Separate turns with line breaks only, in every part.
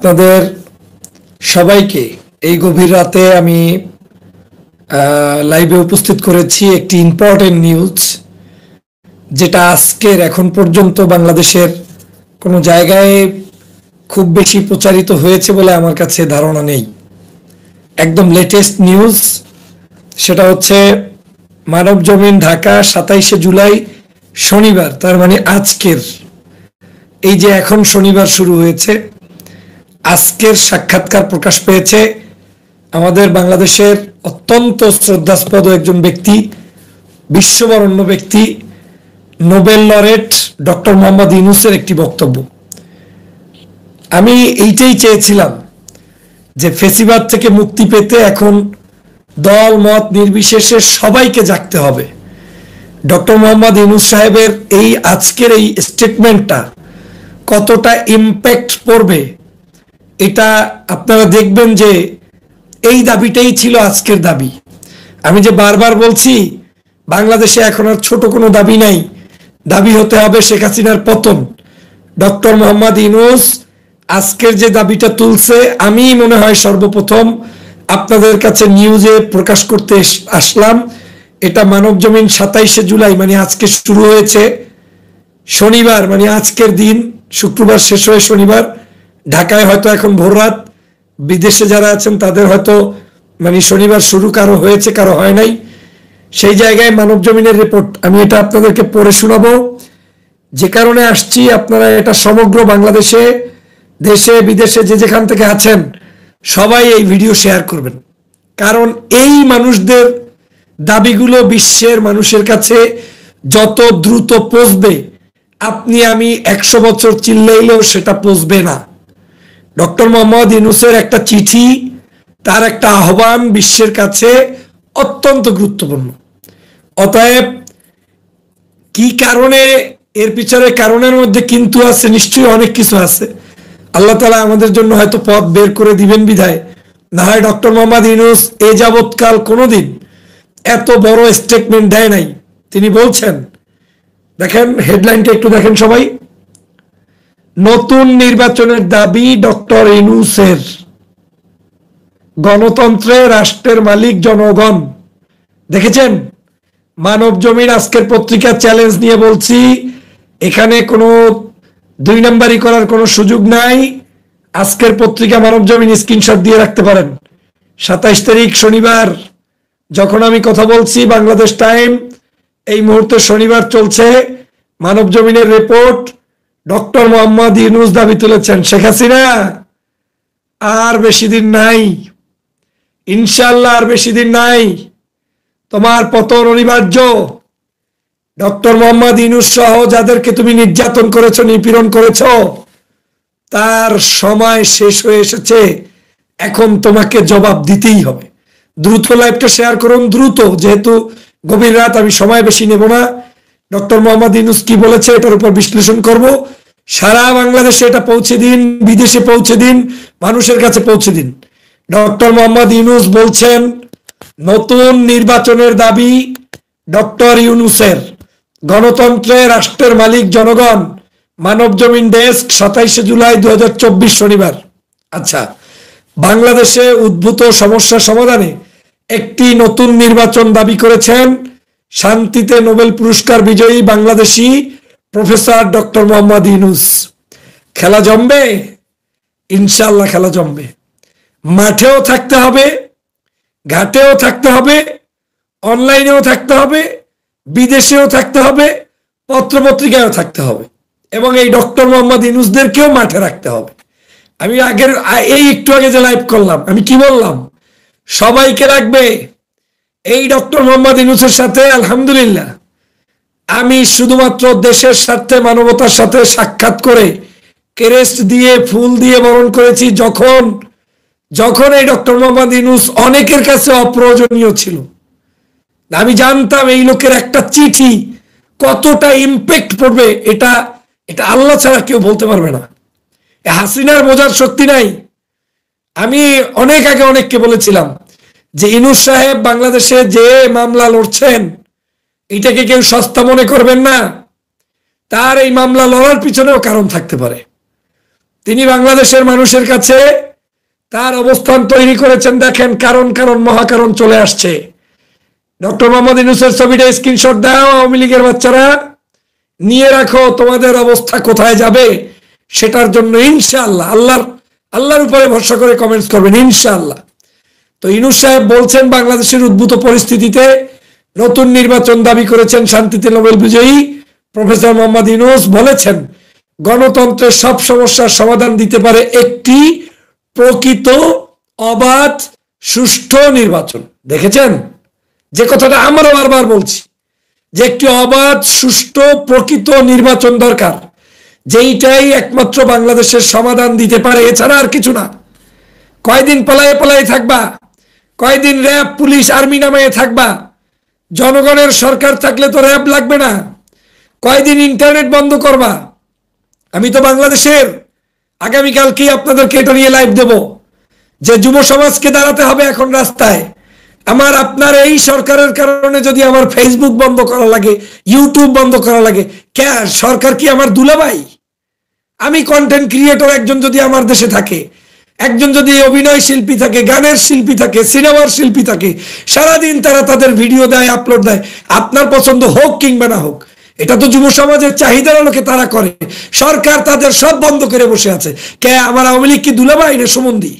আপনাদের সবাইকে এই গভীর রাতে আমি লাইভে উপস্থিত করেছি একটি ইম্পর্টেন্ট নিউজ, যেটা আজকের এখন পর্যন্ত বাংলাদেশের কোনো জায়গায় খুব বেশি প্রচারিত হয়েছে বলে আমার কাছে ধারণা নেই। একদম লেটেস্ট নিউজ, সেটা হচ্ছে মানবজমিন ঢাকা 27শে জুলাই শনিবার, তার মানে আজকের এই যে এখন শনিবার শুরু হয়েছে, আজকের সাক্ষাৎকার প্রকাশ পেয়েছে আমাদের বাংলাদেশের অত্যন্ত শ্রদ্ধাস্পদ একজন ব্যক্তি, বিশ্ববরণ্য ব্যক্তি, নোবেল লরেট ডক্টর মোহাম্মদ ইউনূসের একটি বক্তব্য। আমি এইটাই চেয়েছিলাম যে ফেসিবাদ থেকে মুক্তি পেতে এখন দল মত নির্বিশেষে সবাইকে জাগতে হবে। ডক্টর মোহাম্মদ ইউনূস সাহেবের এই আজকের এই স্টেটমেন্টটা কতটা ইম্প্যাক্ট পড়বে এটা আপনারা দেখবেন যে এই দাবিটাই ছিল আজকের দাবি। আমি যে বারবার বলছি বাংলাদেশে এখন আর ছোট কোনো দাবি নাই, দাবি হতে হবে শেখ হাসিনার পতন। ডক্টর মোহাম্মদ ইউনূস আজকের যে দাবিটা তুলছে, আমি মনে হয় সর্বপ্রথম আপনাদের কাছে নিউজে প্রকাশ করতে আসলাম। এটা মানবজমিন 27শে জুলাই, মানে আজকে শুরু হয়েছে শনিবার, মানে আজকের দিন, শুক্রবার শেষ হয়ে শনিবার। ঢাকায় হয়তো এখন ভোররাত, বিদেশে যারা আছেন তাদের হয়তো মানে শনিবার শুরু, কারো হয়েছে কারো হয় নাই। সেই জায়গায় মানবজমিনের রিপোর্ট আমি এটা আপনাদেরকে পড়ে শোনাবো। যে কারণে আসছি, আপনারা এটা সমগ্র বাংলাদেশে, দেশে বিদেশে যে যেখান থেকে আছেন সবাই এই ভিডিও শেয়ার করবেন, কারণ এই মানুষদের দাবিগুলো বিশ্বের মানুষের কাছে যত দ্রুত পৌঁছবে, আপনি আমি 100 বছর চিল্লাইলেও সেটা পৌঁছবে না। ডক্টর মোহাম্মদ ইউনূসের একটা চিঠি, তার একটা আহ্বান বিশ্বের কাছে অত্যন্ত গুরুত্বপূর্ণ। অতএব কি কারণে, এর পিছনে কারণের মধ্যে কিন্তু আছে, নিশ্চয়ই অনেক কিছু আছে। আল্লাহ তাআলা আমাদের জন্য হয়তো পথ বের করে দিবেন বিধায়, না হয় ডক্টর মোহাম্মদ ইউনূস এ যাবৎকাল কোনোদিন এত বড় স্টেটমেন্ট দেয় নাই। তিনি বলছেন, দেখেন হেডলাইনটা একটু দেখেন সবাই, নতুন নির্বাচনের দাবি ডক্টর ইউনূসের, গণতন্ত্রে রাষ্ট্রের মালিক জনগণ। দেখেছেন, মানবজমিন আজকের পত্রিকা চ্যালেঞ্জ নিয়ে বলছি, এখানে কোনো দুই নাম্বারি করার কোনো সুযোগ নাই। আজকের পত্রিকা মানবজমিন স্ক্রিনশট দিয়ে রাখতে পারেন। 27 তারিখ শনিবার যখন আমি কথা বলছি, বাংলাদেশ টাইম এই মুহূর্তে শনিবার চলছে, মানবজমিনের রিপোর্ট, ডক্টর মোহাম্মদ ইউনূস দাবি তুলেছেন, শেখ হাসিনা আর বেশি দিন নাই, ইনশাআল্লাহ আর বেশি দিন নাই, তোমার পতন অনিবার্য। ডক্টর মোহাম্মদ ইউনূস সহ যাদেরকে তুমি নির্যাতন করেছো, নিপীড়ন করেছো, তার সময় শেষ হয়ে এসেছে, এখন তোমাকে জবাব দিতেই হবে। দ্রুত লাইভটা শেয়ার করুন, দ্রুত, যেহেতু গভীর রাত, আমি সময় বেশি নেব না। ডক্টর মোহাম্মদ ইউনূস কি বলেছে এটার উপর বিশ্লেষণ করব। সারা বাংলাদেশে এটা পৌঁছে দিন, বিদেশে পৌঁছে দিন, মানুষের কাছে পৌঁছে দিন। ডক্টর মোহাম্মদ ইউনূস বলছেন, নতুন নির্বাচনের দাবি ডক্টর ইউনূসের, গণতন্ত্রে রাষ্ট্রের মালিক জনগণ। মানবজমিন ডেস্ক, 27শে জুলাই 2024 শনিবার। আচ্ছা, বাংলাদেশে উদ্ভূত সমস্যা সমাধানে একটি নতুন নির্বাচন দাবি করেছেন শান্তিতে নোবেল পুরস্কার বিজয়ী বাংলাদেশি প্রফেসর ডক্টর মোহাম্মদ ইউনূস। খেলা জমবে, ইনশাআল্লাহ খেলা জমবে। মাঠেও থাকতে হবে, ঘাটেও থাকতে হবে, অনলাইনেও থাকতে হবে, বিদেশেও থাকতে হবে, পত্রপত্রিকায়ও থাকতে হবে, এবং এই ডক্টর মোহাম্মদ ইউনূসদেরকেও মাঠে রাখতে হবে। আমি এই একটু আগে যে লাইভ করলাম, আমি কি বললাম, সবাইকে রাখবে। এই ডক্টর মোহাম্মদ ইউনূসের সাথে আলহামদুলিল্লাহ আমি শুধুমাত্র দেশের স্বার্থে, মানবতার সাথে সাক্ষাৎ করে ক্রেস্ট দিয়ে, ফুল দিয়ে বরণ করেছি, যখন এই ডক্টর মোহাম্মদ ইউনূস অনেকের কাছে অপ্রয়োজনীয় ছিল। আমি জানতাম এই লোকের একটা চিঠি কতটা ইম্প্যাক্ট পড়বে, এটা আল্লাহ ছাড়া কেউ বলতে পারবে না। হাসিনার বোঝার শক্তি নাই। আমি অনেক আগে অনেককে বলেছিলাম যে ইউনূস সাহেব বাংলাদেশে যে মামলা লড়ছেন, এটাকে কেউ সস্তা মনে করবেন না, তার এই মামলা লড়ার পিছনেও কারণ থাকতে পারে। তিনি বাংলাদেশের মানুষের কাছে তার অবস্থান তৈরি করেছেন। দেখেন, কারণ কারণ মহাকারণ চলে আসছে। ডক্টর মোহাম্মদ ইউনূসের ছবিটা স্ক্রিনশট দাও, আওয়ামী লীগের বাচ্চারা নিয়ে রাখো, তোমাদের অবস্থা কোথায় যাবে সেটার জন্য ইনশাআল্লাহ আল্লাহর উপরে ভরসা করে কমেন্টস করবেন ইনশাআল্লাহ। তো ইউনূস সাহেব বলছেন বাংলাদেশের উদ্ভূত পরিস্থিতিতে নতুন নির্বাচন দাবি করেছেন শান্তিতে নোবেল বিজয়ী প্রফেসর মোহাম্মদ ইউনূস। বলেছেন গণতন্ত্রের সব সমস্যার সমাধান দিতে পারে একটি প্রকৃত, অবাধ, সুষ্ঠু নির্বাচন। দেখেছেন যে কথাটা আমরা বারবার বলছি, যে একটি অবাধ, সুষ্ঠু, প্রকৃত নির্বাচন দরকার, যেইটাই একমাত্র বাংলাদেশের সমাধান দিতে পারে, এছাড়া আর কিছু না। কয়দিন পালায়ে পালায়ে থাকবা? কয়দিন র্যাব, পুলিশ, আর্মি নামায়ে থাকবা? জনগণের সরকার থাকলে তো র্যাব লাগবে না। কয়দিন ইন্টারনেট বন্ধ করবা? আমি তো বাংলাদেশের আগামীকালকেই আপনাদেরকে এটা নিয়ে লাইভ দেব, যে যুব সমাজকে দাঁড়াতে হবে এখন রাস্তায়। আমার আপনার এই সরকারের কারণে যদি আমার ফেসবুক বন্ধ করা লাগে, ইউটিউব বন্ধ করা লাগে, কে সরকার কি আমার দুলাভাই? আমি কন্টেন্ট ক্রিয়েটর একজন যদি আমার দেশে থাকে, একজন যদি অভিনয় শিল্পী থাকে, গানের শিল্পী থাকে, সিনেমার শিল্পী থাকে, সারাদিন তারা তাদের ভিডিও দেয়, আপলোড দেয়, আপনার পছন্দ হোক কিংবা না হোক, এটা তো যুব সমাজের চাহিদার আলোকে তারা করে। সরকার তাদের সব বন্ধ করে বসে আছে। কে আমার আওয়ামী লীগ কি দুলাভাই না সম্বন্ধী?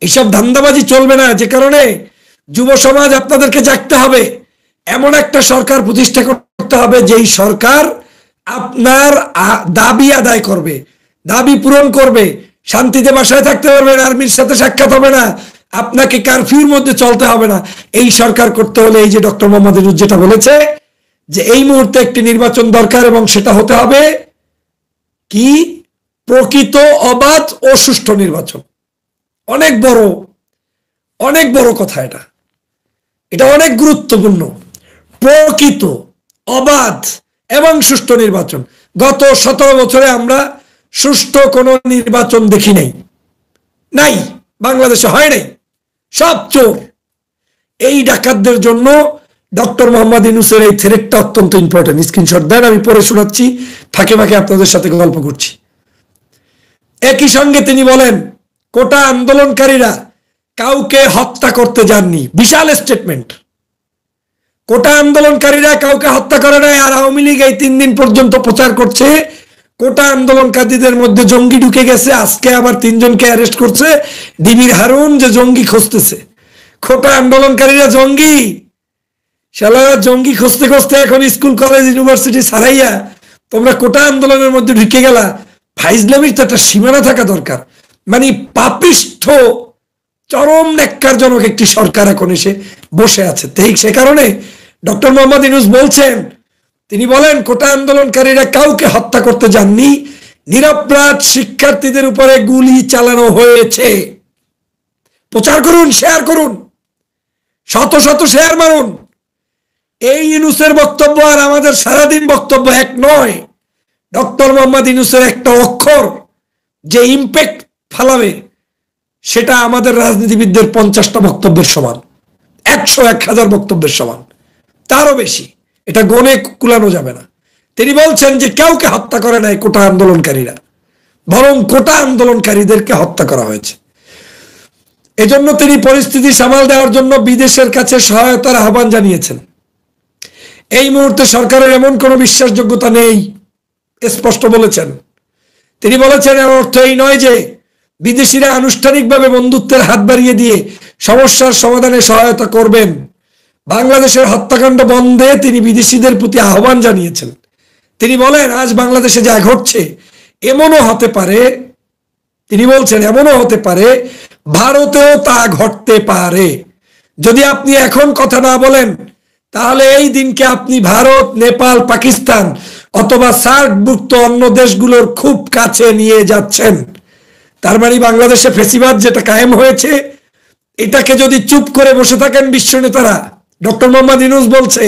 এইসব ধান্দাবাজি চলবে না। যে কারণে যুব সমাজ আপনাদেরকে জাগতে হবে, এমন একটা সরকার প্রতিষ্ঠা করতে হবে যেই সরকার আপনার দাবি আদায় করবে, দাবি পূরণ করবে, শান্তিতে বাসায় থাকতে পারবেন, আর্মির সাথে সাক্ষাৎ হবে না, আপনাকে কারফিউর মধ্যে চলতে হবে না। এই সরকার করতে হলে এই যে ডক্টর মোহাম্মদ ইউনূস যেটা বলেছে যে এই মুহূর্তে একটি নির্বাচন দরকার, এবং সেটা হতে হবে কি? প্রকৃত, অবাধ ও সুষ্ঠু নির্বাচন। অনেক বড় কথা। এটা অনেক গুরুত্বপূর্ণ। প্রকৃত, অবাধ এবং সুষ্ঠু নির্বাচন। গত 17 বছরে আমরা সুষ্ঠু কোনো নির্বাচন দেখি নাই, বাংলাদেশে হয় নাই। সব চোর। এই ডাকাতদের জন্য ডক্টর মোহাম্মদ ইউনূসের এই থ্রেটটা অত্যন্ত ইম্পর্টেন্ট। স্ক্রিনশট দেন, আমি পরে শোনাচ্ছি, ফাঁকে ফাঁকে আপনাদের সাথে গল্প করছি। একই সঙ্গে তিনি বলেন কোটা আন্দোলনকারীরা কাউকে হত্যা করতে যাননি। বিশাল স্টেটমেন্ট। কোটা আন্দোলনকারীরা কাউকে হত্যা করে নাই। আর আওয়ামী লীগ এই 3 দিন পর্যন্ত প্রচার করছে কোটা আন্দোলনকারীদের মধ্যে জঙ্গি ঢুকে গেছে। আজকে আবার 3 জনকে অ্যারেস্ট করছে ডিবির হারুন, যে জঙ্গি খুঁজতেছে। কোটা আন্দোলনকারীরা জঙ্গি? শালা জঙ্গি খুঁজতে খুঁজতে এখন স্কুল, কলেজ, ইউনিভার্সিটি ছাড়াইয়া তোমরা কোটা আন্দোলনের মধ্যে ঢুকে গেলা। ফাইজলামির তো একটা সীমানা থাকা দরকার। মানে পাপিষ্ঠ, চরম ন্যাক্কারজনক একটি সরকার এখন এসে বসে আছে। ঠিক সে কারণে ডক্টর মোহাম্মদ ইউনূস বলছেন, তিনি বলেন কোটা আন্দোলনকারীরা কাউকে হত্যা করতে যাননি, নিরপরাধ শিক্ষার্থীদের উপরে গুলি চালানো হয়েছে। প্রচার করুন, শেয়ার করুন, শত শত শেয়ার মারুন। এই ইউনূসের বক্তব্য আর আমাদের সারাদিন বক্তব্য এক নয়। ডক্টর মোহাম্মদ ইউনূসের একটা অক্ষর যে ইম্প্যাক্ট ফেলাবে, সেটা আমাদের রাজনীতিবিদদের 50টা বক্তব্যের সমান, 100-1000 বক্তব্যের সমান, তারও বেশি। এটা গণে কুলানো যাবে না। তিনি বলছেন যে কাউকে হত্যা করে নাই কোটা আন্দোলনকারীরা, বরং কোটা আন্দোলনকারীদেরকে হত্যা করা হয়েছে। এজন্য তিনি পরিস্থিতি সামাল দেওয়ার জন্য বিদেশের কাছে সহায়তার আহ্বান জানিয়েছেন। এই মুহূর্তে সরকারের এমন কোনো বিশ্বাসযোগ্যতা নেই, স্পষ্ট বলেছেন। তিনি বলেছেন এর অর্থ এই নয় যে বিদেশিরা আনুষ্ঠানিকভাবে বন্ধুত্বের হাত বাড়িয়ে দিয়ে সমস্যার সমাধানে সহায়তা করবেন। বাংলাদেশের হত্যাকাণ্ড বন্ধে তিনি বিদেশিদের প্রতি আহ্বান জানিয়েছেন। তিনি বলেন আজ বাংলাদেশে যা ঘটছে, এমনও হতে পারে, তিনি বলছেন এমনও হতে পারে ভারতেও তা ঘটতে পারে। যদি আপনি এখন কথা না বলেন, তাহলে এই দিনকে আপনি ভারত, নেপাল, পাকিস্তান অথবা সার্কভুক্ত অন্য দেশগুলোর খুব কাছে নিয়ে যাচ্ছেন। তার মানে বাংলাদেশে ফেসিবাদ যেটা কায়েম হয়েছে, এটাকে যদি চুপ করে বসে থাকেন বিশ্ব নেতারা, ডক্টর মোহাম্মদ ইউনূস বলছে,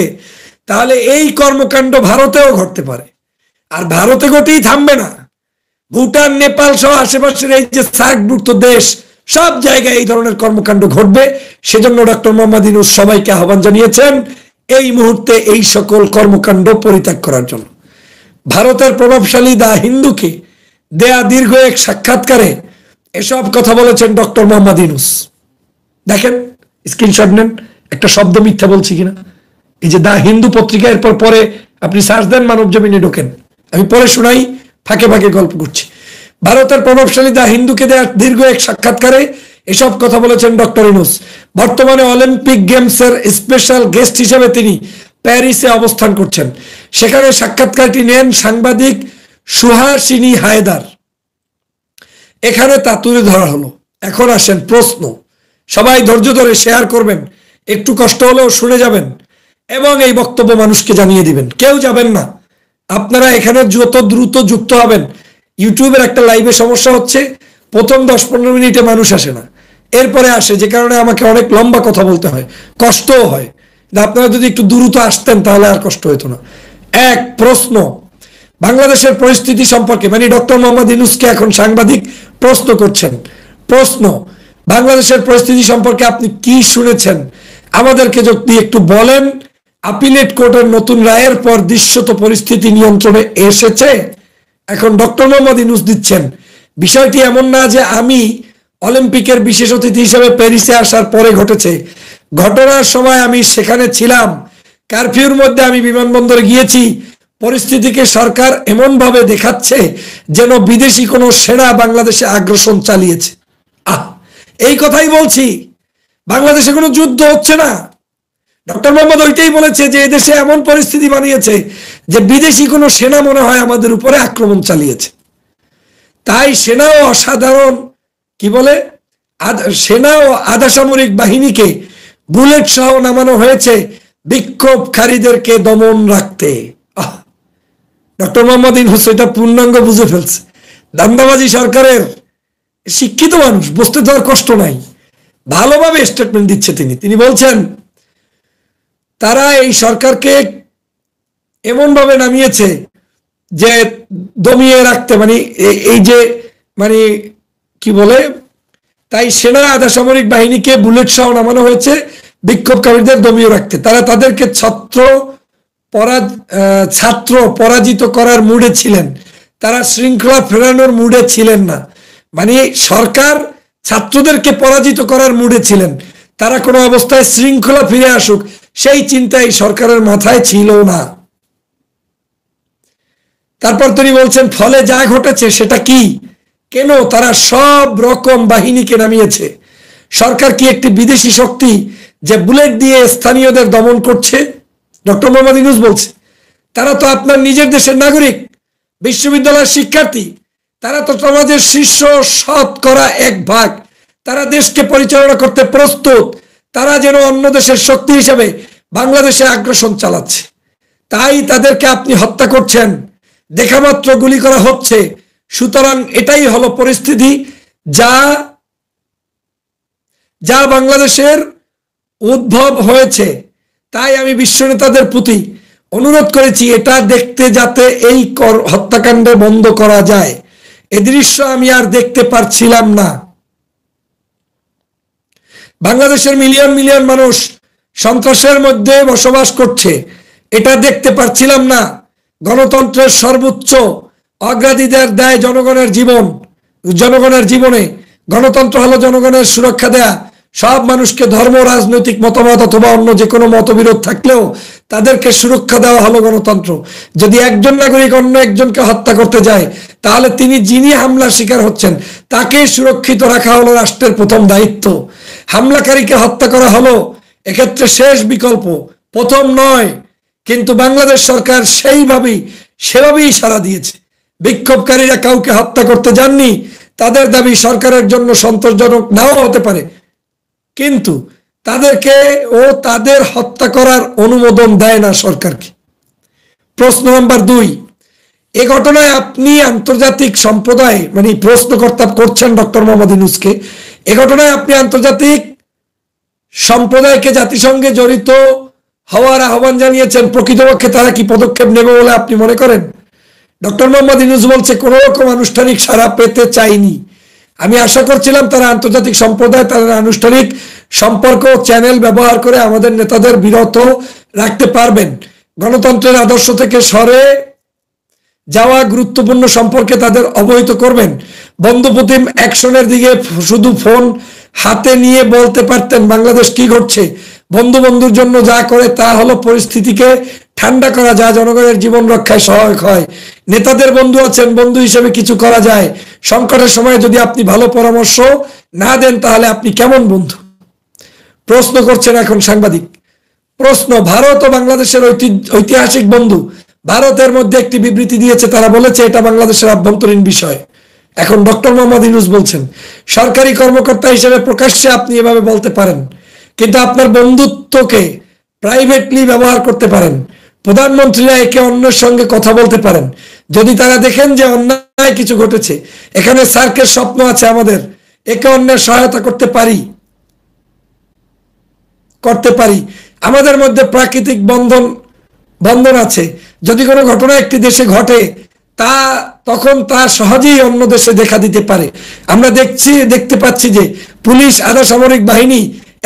তাহলে এই কর্মকাণ্ড ভারতেও ঘটতে পারে। আর ভারতে ঘটেই থামবে না, ভুটান, নেপাল সহ আশেপাশের এই যে সার্কভুক্ত দেশ, সব জায়গায় এই ধরনের কর্মকাণ্ড ঘটবে। সেজন্য ডক্টর মোহাম্মদ ইউনূস সবাইকে আহ্বান জানিয়েছেন এই মুহূর্তে এই সকল কর্মকাণ্ড পরিত্যাগ করার জন্য। ভারতের প্রভাবশালী দা হিন্দুকে দেয়া দীর্ঘ এক সাক্ষাৎকারে এসব কথা বলেছেন ডক্টর মোহাম্মদ ইউনূস। দেখেন, স্ক্রিনশট নেন, একটা শব্দ মিথ্যা বলছি কিনা। এই যে দা হিন্দু পত্রিকা, এরপর পরে আপনি সার্চ দেন, মানব জমিনে ঢোকেন, আমি পরে শোনাই, ফাঁকে ফাঁকে গল্প করছি। ভারতের প্রভাবশালী দা হিন্দুকে দেয়া দীর্ঘ এক সাক্ষাৎকারে এসব কথা বলেছেন ডক্টর ইউনূস। বর্তমানে অলিম্পিক গেমসের স্পেশাল গেস্ট হিসেবে তিনি প্যারিসে অবস্থান করছেন। সেখানে সাক্ষাৎকারটি নেন সাংবাদিক সুহাসিনী হায়দার। এখানে তা তুলে ধরা হলো। এখন আসেন প্রশ্ন, সবাই ধৈর্য ধরে শেয়ার করবেন, একটু কষ্ট হলেও শুনে যাবেন এবং এই বক্তব্য মানুষকে জানিয়ে দিবেন। কেউ যাবেন না, আপনারা এখানে যত দ্রুত যুক্ত হবেন। ইউটিউবের একটা লাইভে সমস্যা হচ্ছে, প্রথম 10-15 মিনিটে মানুষ আসে না, এরপরে আসে, যে কারণে আমাকে অনেক লম্বা কথা বলতে হয়, কষ্টও হয়। আপনারা যদি একটু দ্রুত আসতেন তাহলে আর কষ্ট হতো না। এক প্রশ্ন, বাংলাদেশের পরিস্থিতি সম্পর্কে, মানে ডক্টর মোহাম্মদ ইউনূসকে এখন সাংবাদিক প্রশ্ন করছেন। প্রশ্ন, বাংলাদেশের পরিস্থিতি সম্পর্কে আপনি কি শুনেছেন আমাদেরকে যদি একটু বলেন। আপিলেট কোর্টের নতুন রায়ের পর দৃশ্যত পরিস্থিতি নিয়ন্ত্রণে এসেছে। এখন ডক্টর মোহাম্মদ ইউনূস দিচ্ছেন, বিষয়টি এমন না যে আমি অলিম্পিকের বিশেষ অতিথি হিসেবে প্যারিসে আসার পরে ঘটেছে। ঘটনার সময় আমি সেখানে ছিলাম, কারফিউর মধ্যে আমি বিমানবন্দরে গিয়েছি। পরিস্থিতিকে সরকার এমন ভাবে দেখাচ্ছে যেন বিদেশি কোনো সেনা বাংলাদেশে আগ্রাসন চালিয়েছে। এই কথাই বলছি, বাংলাদেশে কোনো যুদ্ধ হচ্ছে না। ডক্টর মোহাম্মদ ওইটাই বলেছে যে এদেশে এমন পরিস্থিতি বানিয়েছে যে বিদেশি কোনো সেনা মনে হয় আমাদের উপরে আক্রমণ চালিয়েছে। তাই সেনা ও অসাধারণ কি বলে সেনা ও আধা সামরিক বাহিনীকে বুলেট সহ নামানো হয়েছে বিক্ষোভকারীদেরকে দমন রাখতে। ডক্টর মোহাম্মদ ইউনূস এটা পূর্ণাঙ্গ বুঝে ফেলছে। দান্দাবাজি সরকারের শিক্ষিত মানুষ, বুঝতে তো আর কষ্ট নাই, ভালোভাবে স্টেটমেন্ট দিচ্ছে তিনি বলছেন তারা এই সরকারকে এমন ভাবে নামিয়েছে যে দমিয়ে রাখতে, মানে এই যে মানে কি বলে, তাই সেনা আধা সামরিক বাহিনীকে বুলেট সহ নামানো হয়েছে বিক্ষোভকারীদের দমিয়ে রাখতে। তারা তাদেরকে ছাত্র পরাজিত করার মুডে ছিলেন, তারা শৃঙ্খলা ফেরানোর মুডে ছিলেন না। মানে সরকার ছাত্রদেরকে পরাজিত করার মুডে ছিলেন, তারা কোনো অবস্থায় শৃঙ্খলা ফিরে আসুক সেই চিন্তাই সরকারের মাথায় ছিল না। তারপর তিনি বলছেন ফলে যা ঘটেছে সেটা কি, কেন তারা সব রকম বাহিনীকে নামিয়েছে। সরকার কি একটি বিদেশি শক্তি যে বুলেট দিয়ে স্থানীয়দের দমন করছে? ডক্টর মোহাম্মদ ইউনূস বলছে তারা তো আপনার নিজের দেশের নাগরিক, বিশ্ববিদ্যালয়ের শিক্ষার্থী, তারা তো সমাজের শীর্ষ শতকরা 1%, তারা দেশকে পরিচালনা করতে প্রস্তুত। তারা যেন অন্য দেশের শক্তি হিসেবে বাংলাদেশে আগ্রাসন চালাচ্ছে, তাই তাদেরকে আপনি হত্যা করছেন, দেখা মাত্র গুলি করা হচ্ছে। সুতরাং এটাই হলো পরিস্থিতি যা বাংলাদেশের উদ্ভব হয়েছে। তাই আমি বিশ্ব নেতাদের প্রতি অনুরোধ করেছি এটা দেখতে, যাতে এই হত্যাকাণ্ড বন্ধ করা যায়। এ দৃশ্য আমি আর দেখতে পারছিলাম না। বাংলাদেশের মিলিয়ন মিলিয়ন মানুষ সন্ত্রাসের মধ্যে বসবাস করছে, এটা দেখতে পারছিলাম না। গণতন্ত্রের সর্বোচ্চ অগ্রাধিকার দেয় জনগণের জীবনে। গণতন্ত্র হলো জনগণের সুরক্ষা দেয়া। সব মানুষকে ধর্ম, রাজনৈতিক মতামত অথবা অন্য যে কোনো মতবিরোধ থাকলেও তাদেরকে সুরক্ষা দেওয়া হলো গণতন্ত্র। যদি একজন নাগরিক অন্য একজনকে হত্যা করতে যায়, তাহলে যিনি হামলার শিকার হচ্ছেন তাকে সুরক্ষিত রাখা হলো রাষ্ট্রের প্রথম দায়িত্ব। হামলাকারীকে হত্যা করা হলো এক্ষেত্রে শেষ বিকল্প, প্রথম নয়। কিন্তু বাংলাদেশ সরকার সেভাবেই সাড়া দিয়েছে। বিক্ষোভকারীরা কাউকে হত্যা করতে যাননি। তাদের দাবি সরকারের জন্য সন্তোষজনক নাও হতে পারে, কিন্তু তাদের হত্যা করার অনুমোদন দেয় না সরকারকে। প্রশ্ন নাম্বার 2, এ ঘটনায় আপনি আন্তর্জাতিক সম্প্রদায়, মানে প্রশ্নকর্তা করছেন ডক্টর মোহাম্মদ ইউনূসকে, এ ঘটনায় আপনি আন্তর্জাতিক সম্প্রদায়কে জাতিসংঘে জড়িত হওয়ার আহ্বান জানিয়েছেন। প্রকৃতপক্ষে তারা কি পদক্ষেপ নেবে বলে আপনি মনে করেন? ডক্টর মোহাম্মদ ইউনূস বলছে কোনো রকম আনুষ্ঠানিক সাড়া পেতে চাইনি। আমি আশা করছিলাম তারা আন্তর্জাতিক সম্প্রদায় তাদের আনুষ্ঠানিক সম্পর্ক চ্যানেল ব্যবহার করে আমাদের নেতাদের বিরত রাখতে পারবেন, গণতন্ত্রের আদর্শ থেকে সরে যাওয়া গুরুত্বপূর্ণ সম্পর্কে তাদের অবহিত করবেন। বন্ধুপ্রতিম অ্যাকশনের দিকে শুধু ফোন হাতে নিয়ে বলতে পারতেন বাংলাদেশ কি ঘটছে। বন্ধুর জন্য যা করে তা হলো পরিস্থিতিকে ঠান্ডা করা, যা জনগণের জীবন রক্ষায় সহায়ক হয়। নেতাদের বন্ধু আছেন, বন্ধু হিসেবে কিছু করা যায়। সংকটের সময় যদি আপনি ভালো পরামর্শ না দেন তাহলে আপনি কেমন বন্ধু? প্রশ্ন করছেন এখন সাংবাদিক। প্রশ্ন, ভারত ও বাংলাদেশের ঐতিহাসিক বন্ধু। ভারতের মধ্যে একটি বিবৃতি দিয়েছে, তারা বলেছে এটা বাংলাদেশের আভ্যন্তরীণ বিষয়। এখন ডক্টর মোহাম্মদ ইউনূস বলছেন, সরকারি কর্মকর্তা হিসেবে প্রকাশ্যে আপনি এভাবে বলতে পারেন, কিন্তু আপনার বন্ধুত্বকে প্রাইভেটলি ব্যবহার করতে পারেন। প্রধানমন্ত্রীরা একে অন্যের সঙ্গে কথা বলতে পারেন যদি তারা দেখেন যে অন্যায় কিছু ঘটেছে। এখানে সার্কের স্বপ্ন আছে, আমাদের একে অন্যের সহায়তা করতে পারি। আমাদের মধ্যে প্রাকৃতিক বন্ধন আছে। যদি কোনো ঘটনা একটি দেশে ঘটে তখন তা সহজেই অন্য দেশে দেখা দিতে পারে। আমরা দেখতে পাচ্ছি যে পুলিশ, আধা সামরিক বাহিনী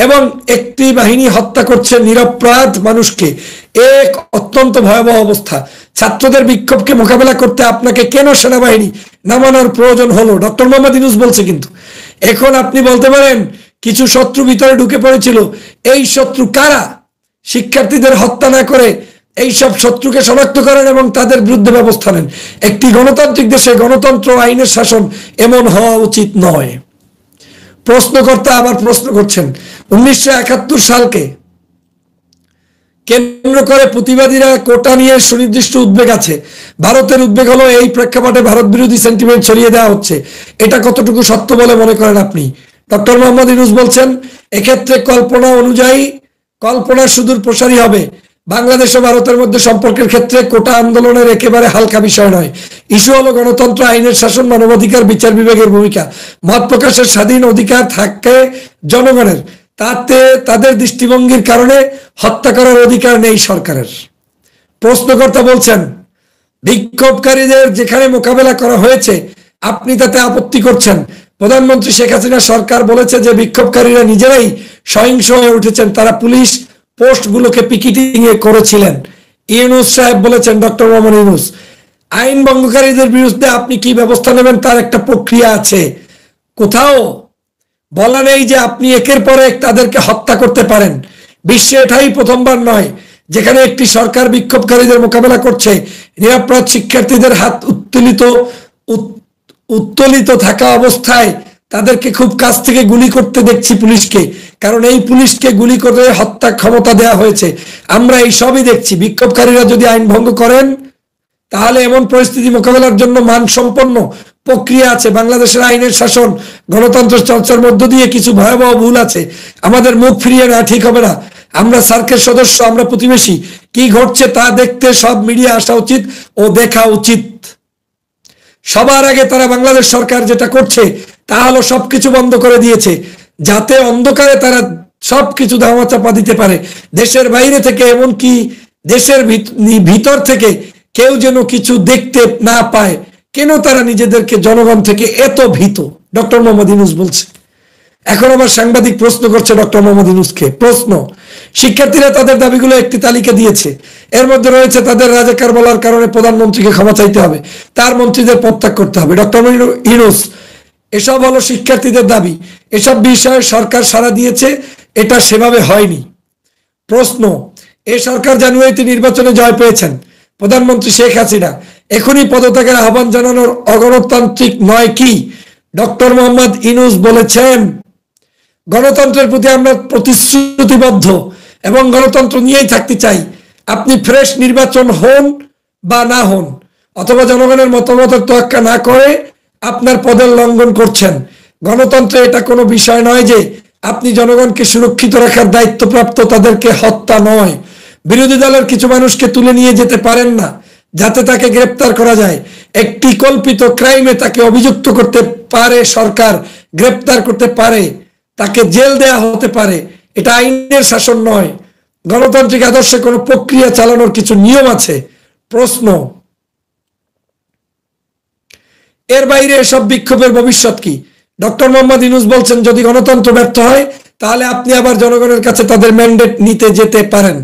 এবং একটি বাহিনী হত্যা করছে নিরপরাধ মানুষকে। এক অত্যন্ত ভয়াবহ অবস্থা। ছাত্রদের বিক্ষোভকে মোকাবেলা করতে আপনাকে কেন সেনাবাহিনী নামানোর প্রয়োজন হলো? ডক্টর মোহাম্মদ ইউনূস বলছে। কিন্তু এখন আপনি বলতে পারেন কিছু শত্রু ভিতরে ঢুকে পড়েছিল। এই শত্রু কারা? শিক্ষার্থীদের হত্যা না করে এই সব শত্রুকে শনাক্ত করেন এবং তাদের বিরুদ্ধে ব্যবস্থা নেন। একটি গণতান্ত্রিক দেশে গণতন্ত্র, আইনের শাসন এমন হওয়া উচিত নয়। প্রশ্নকর্তা আবার প্রশ্ন করছেন, 1971 সালকে কেন্দ্র করে প্রতিবাদীরা কোটা নিয়ে সুনির্দিষ্ট উদ্বেগ আছে। ভারতের উদ্বেগ হলো এই প্রেক্ষাপটে ভারত বিরোধী সেন্টিমেন্ট ছড়িয়ে দেওয়া হচ্ছে। এটা কতটুকু সত্য বলে মনে করেন আপনি? ডক্টর মোহাম্মদ ইউনূস বলছেন, এক্ষেত্রে কল্পনা সুদূর প্রসারী হবে। বাংলাদেশ ও ভারতের মধ্যে সম্পর্কের ক্ষেত্রে কোটা আন্দোলনের একেবারে হালকা বিষয় নয়। ইস্যু হলো গণতন্ত্র, আইনের শাসন, মানবাধিকার, বিচার বিভাগের ভূমিকা। মত প্রকাশের স্বাধীন অধিকার থাকে জনগণের, তাতে তাদের দৃষ্টিভঙ্গির কারণে হত্যা করার অধিকার নেই সরকারের। প্রশ্নকর্তা বলছেন, বিক্ষোভকারীদের যেখানে মোকাবেলা করা হয়েছে আপনি তাতে আপত্তি করছেন। প্রধানমন্ত্রী শেখ হাসিনা সরকার বলেছে যে বিক্ষোভকারীরা নিজেরাই সহিংস হয়ে উঠেছেন, তারা পুলিশ পোস্টগুলোকে পিকেটিং করেছিলেন। ইউনূস সাহেব বলেছেন, ডক্টর মোহাম্মদ ইউনূস, আইন ভঙ্গকারীদের বিরুদ্ধে আপনি কি ব্যবস্থা নেবেন তার একটা প্রক্রিয়া আছে। কোথাও বলা নেই যে আপনি একের পর এক তাদেরকে হত্যা করতে পারেন। বিশ্বে এটাই প্রথমবার নয় যেখানে একটি সরকার বিক্ষোভকারীদের মোকাবেলা করছে। নিরপরাধ শিক্ষার্থীদের হাত উত্তোলিত থাকা অবস্থায় তাদেরকে খুব কাছ থেকে গুলি করতে দেখছি পুলিশকে, কারণ এই পুলিশকে গুলি করে হত্যা ক্ষমতা দেওয়া হয়েছে। আমরা এই সবই দেখছি। বিক্ষোভকারীরা যদি আইন ভঙ্গ করেন তাহলে এমন পরিস্থিতি মোকাবেলার জন্য মানসম্পন্ন প্রক্রিয়া আছে। বাংলাদেশের আইনের শাসন, গণতন্ত্র চর্চার মধ্য দিয়ে কিছু ভয়াবহ ভুল আছে। আমাদের মুখ ফিরিয়ে না ঠিক হবে না। আমরা সার্কের সদস্য, আমরা প্রতিবেশী। কি ঘটছে তা দেখতে সব মিডিয়া আসা উচিত ও দেখা উচিত। সবার আগে তারা বাংলাদেশ সরকার যেটা করছে তা হলো সবকিছু বন্ধ করে দিয়েছে, যাতে অন্ধকারে তারা সবকিছু ধামাচাপা দিতে পারে। দেশের বাইরে থেকে, এমনকি দেশের ভিতর থেকে কেউ যেন কিছু দেখতে না পায়। কেন তারা নিজেদেরকে জনগণ থেকে এত ভীত? ডক্টর মোহাম্মদ ইউনূস বলছে। এখন আবার সাংবাদিক প্রশ্ন করছে ডক্টর মোহাম্মদ ইউনূসকে। প্রশ্ন, শিক্ষার্থীরা তাদের দাবিগুলো একটি তালিকা দিয়েছে, এর মধ্যে রয়েছে তাদের রাজাকার বলার কারণে প্রধানমন্ত্রীকে ক্ষমা চাইতে হবে, তার মন্ত্রীদের প্রত্যাগ করতে হবে। ডক্টর ইউনূস, এসব হলো শিক্ষার্থীদের দাবি, এসব বিষয়ে সরকার সাড়া দিয়েছে, এটা সেভাবে হয়নি। প্রশ্ন, এ সরকার জানুয়ারিতে নির্বাচনে জয় পেয়েছেন। প্রধানমন্ত্রী শেখ হাসিনা এখনই পদত্যাগের আহ্বান জানানোর অগণতান্ত্রিক নয় কি? ডক্টর মোহাম্মদ ইউনূস বলেছেন, গণতন্ত্রের প্রতি আমরা প্রতিশ্রুতিবদ্ধ এবং গণতন্ত্র নিয়েই থাকতে চাই। আপনি ফ্রেশ নির্বাচন হন বা না হন, অথবা জনগণের মতামতের তোয়াক্কা না করে আপনার পদের লঙ্ঘন করছেন। গণতন্ত্রে এটা কোনো বিষয় নয় যে আপনি জনগণকে সুরক্ষিত রাখার দায়িত্বপ্রাপ্ত, তাদেরকে হত্যা নয়। বিরোধী দলের কিছু মানুষকে তুলে নিয়ে যেতে পারেন না যাতে তাকে গ্রেপ্তার করা যায়। একটি কল্পিত ক্রাইমে তাকে অভিযুক্ত করতে পারে সরকার, গ্রেপ্তার করতে পারে, তাকে জেল দেয়া হতে পারে। এটা আইনের শাসন নয়। গণতান্ত্রিক আদর্শে কোনো প্রক্রিয়া চালানোর কিছু নিয়ম আছে। প্রশ্ন, এর বাইরে এসব বিক্ষোভের ভবিষ্যৎ কি? ডক্টর মোহাম্মদ ইউনূস বলছেন, যদি গণতন্ত্র ব্যর্থ হয় তাহলে আপনি আবার জনগণের কাছে তাদের ম্যান্ডেট নিতে যেতে পারেন,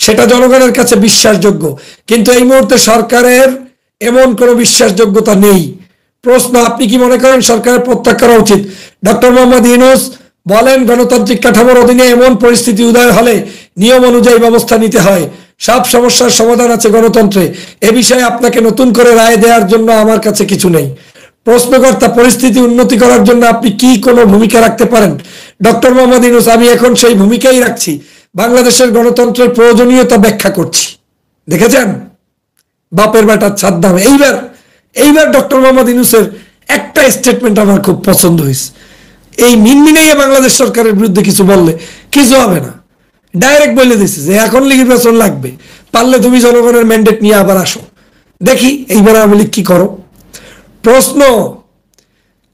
সেটা জনগণের কাছে বিশ্বাসযোগ্য। কিন্তু এই মুহূর্তে সরকারের এমন কোনো বিশ্বাসযোগ্যতা নেই। প্রশ্ন, আপনি কি মনে করেন সরকারের প্রত্যাখ্যান করা উচিত? ডক্টর মোহাম্মদ ইউনূস বলেন, গণতান্ত্রিক কাঠামোর অধীনে এমন পরিস্থিতি উদয় হলে নিয়ম অনুযায়ী ব্যবস্থা নিতে হয়। সব সমস্যার সমাধান আছে গণতন্ত্রে। এ বিষয়ে আপনাকে নতুন করে রায় দেওয়ার জন্য আমার কাছে কিছু নেই। প্রশ্নকর্তা, পরিস্থিতি উন্নতি করার জন্য আপনি কি কোনো ভূমিকা রাখতে পারেন? ডক্টর মোহাম্মদ ইউনূস, আমি এখন সেই ভূমিকাই রাখছি। বাংলাদেশের গণতন্ত্রের প্রয়োজনীয়তা ব্যাখ্যা করছি। দেখেছেন বাপের বেটার ছাদ্দাম। এইবার ডক্টর মোহাম্মদ ইউনূসের একটা স্টেটমেন্ট আমার খুব পছন্দ হয়েছে। এই মিনমিনাইয়ে বাংলাদেশ সরকারের বিরুদ্ধে কিছু বললে কিছু হবে না, ডাইরেক্ট বলে দিচ্ছে যে এখন নির্বাচন লাগবে, পারলে তুমি জনগণের ম্যান্ডেট নিয়ে আবার আসো, দেখি এইবার আওয়ামী লীগ কি করো। প্রশ্ন,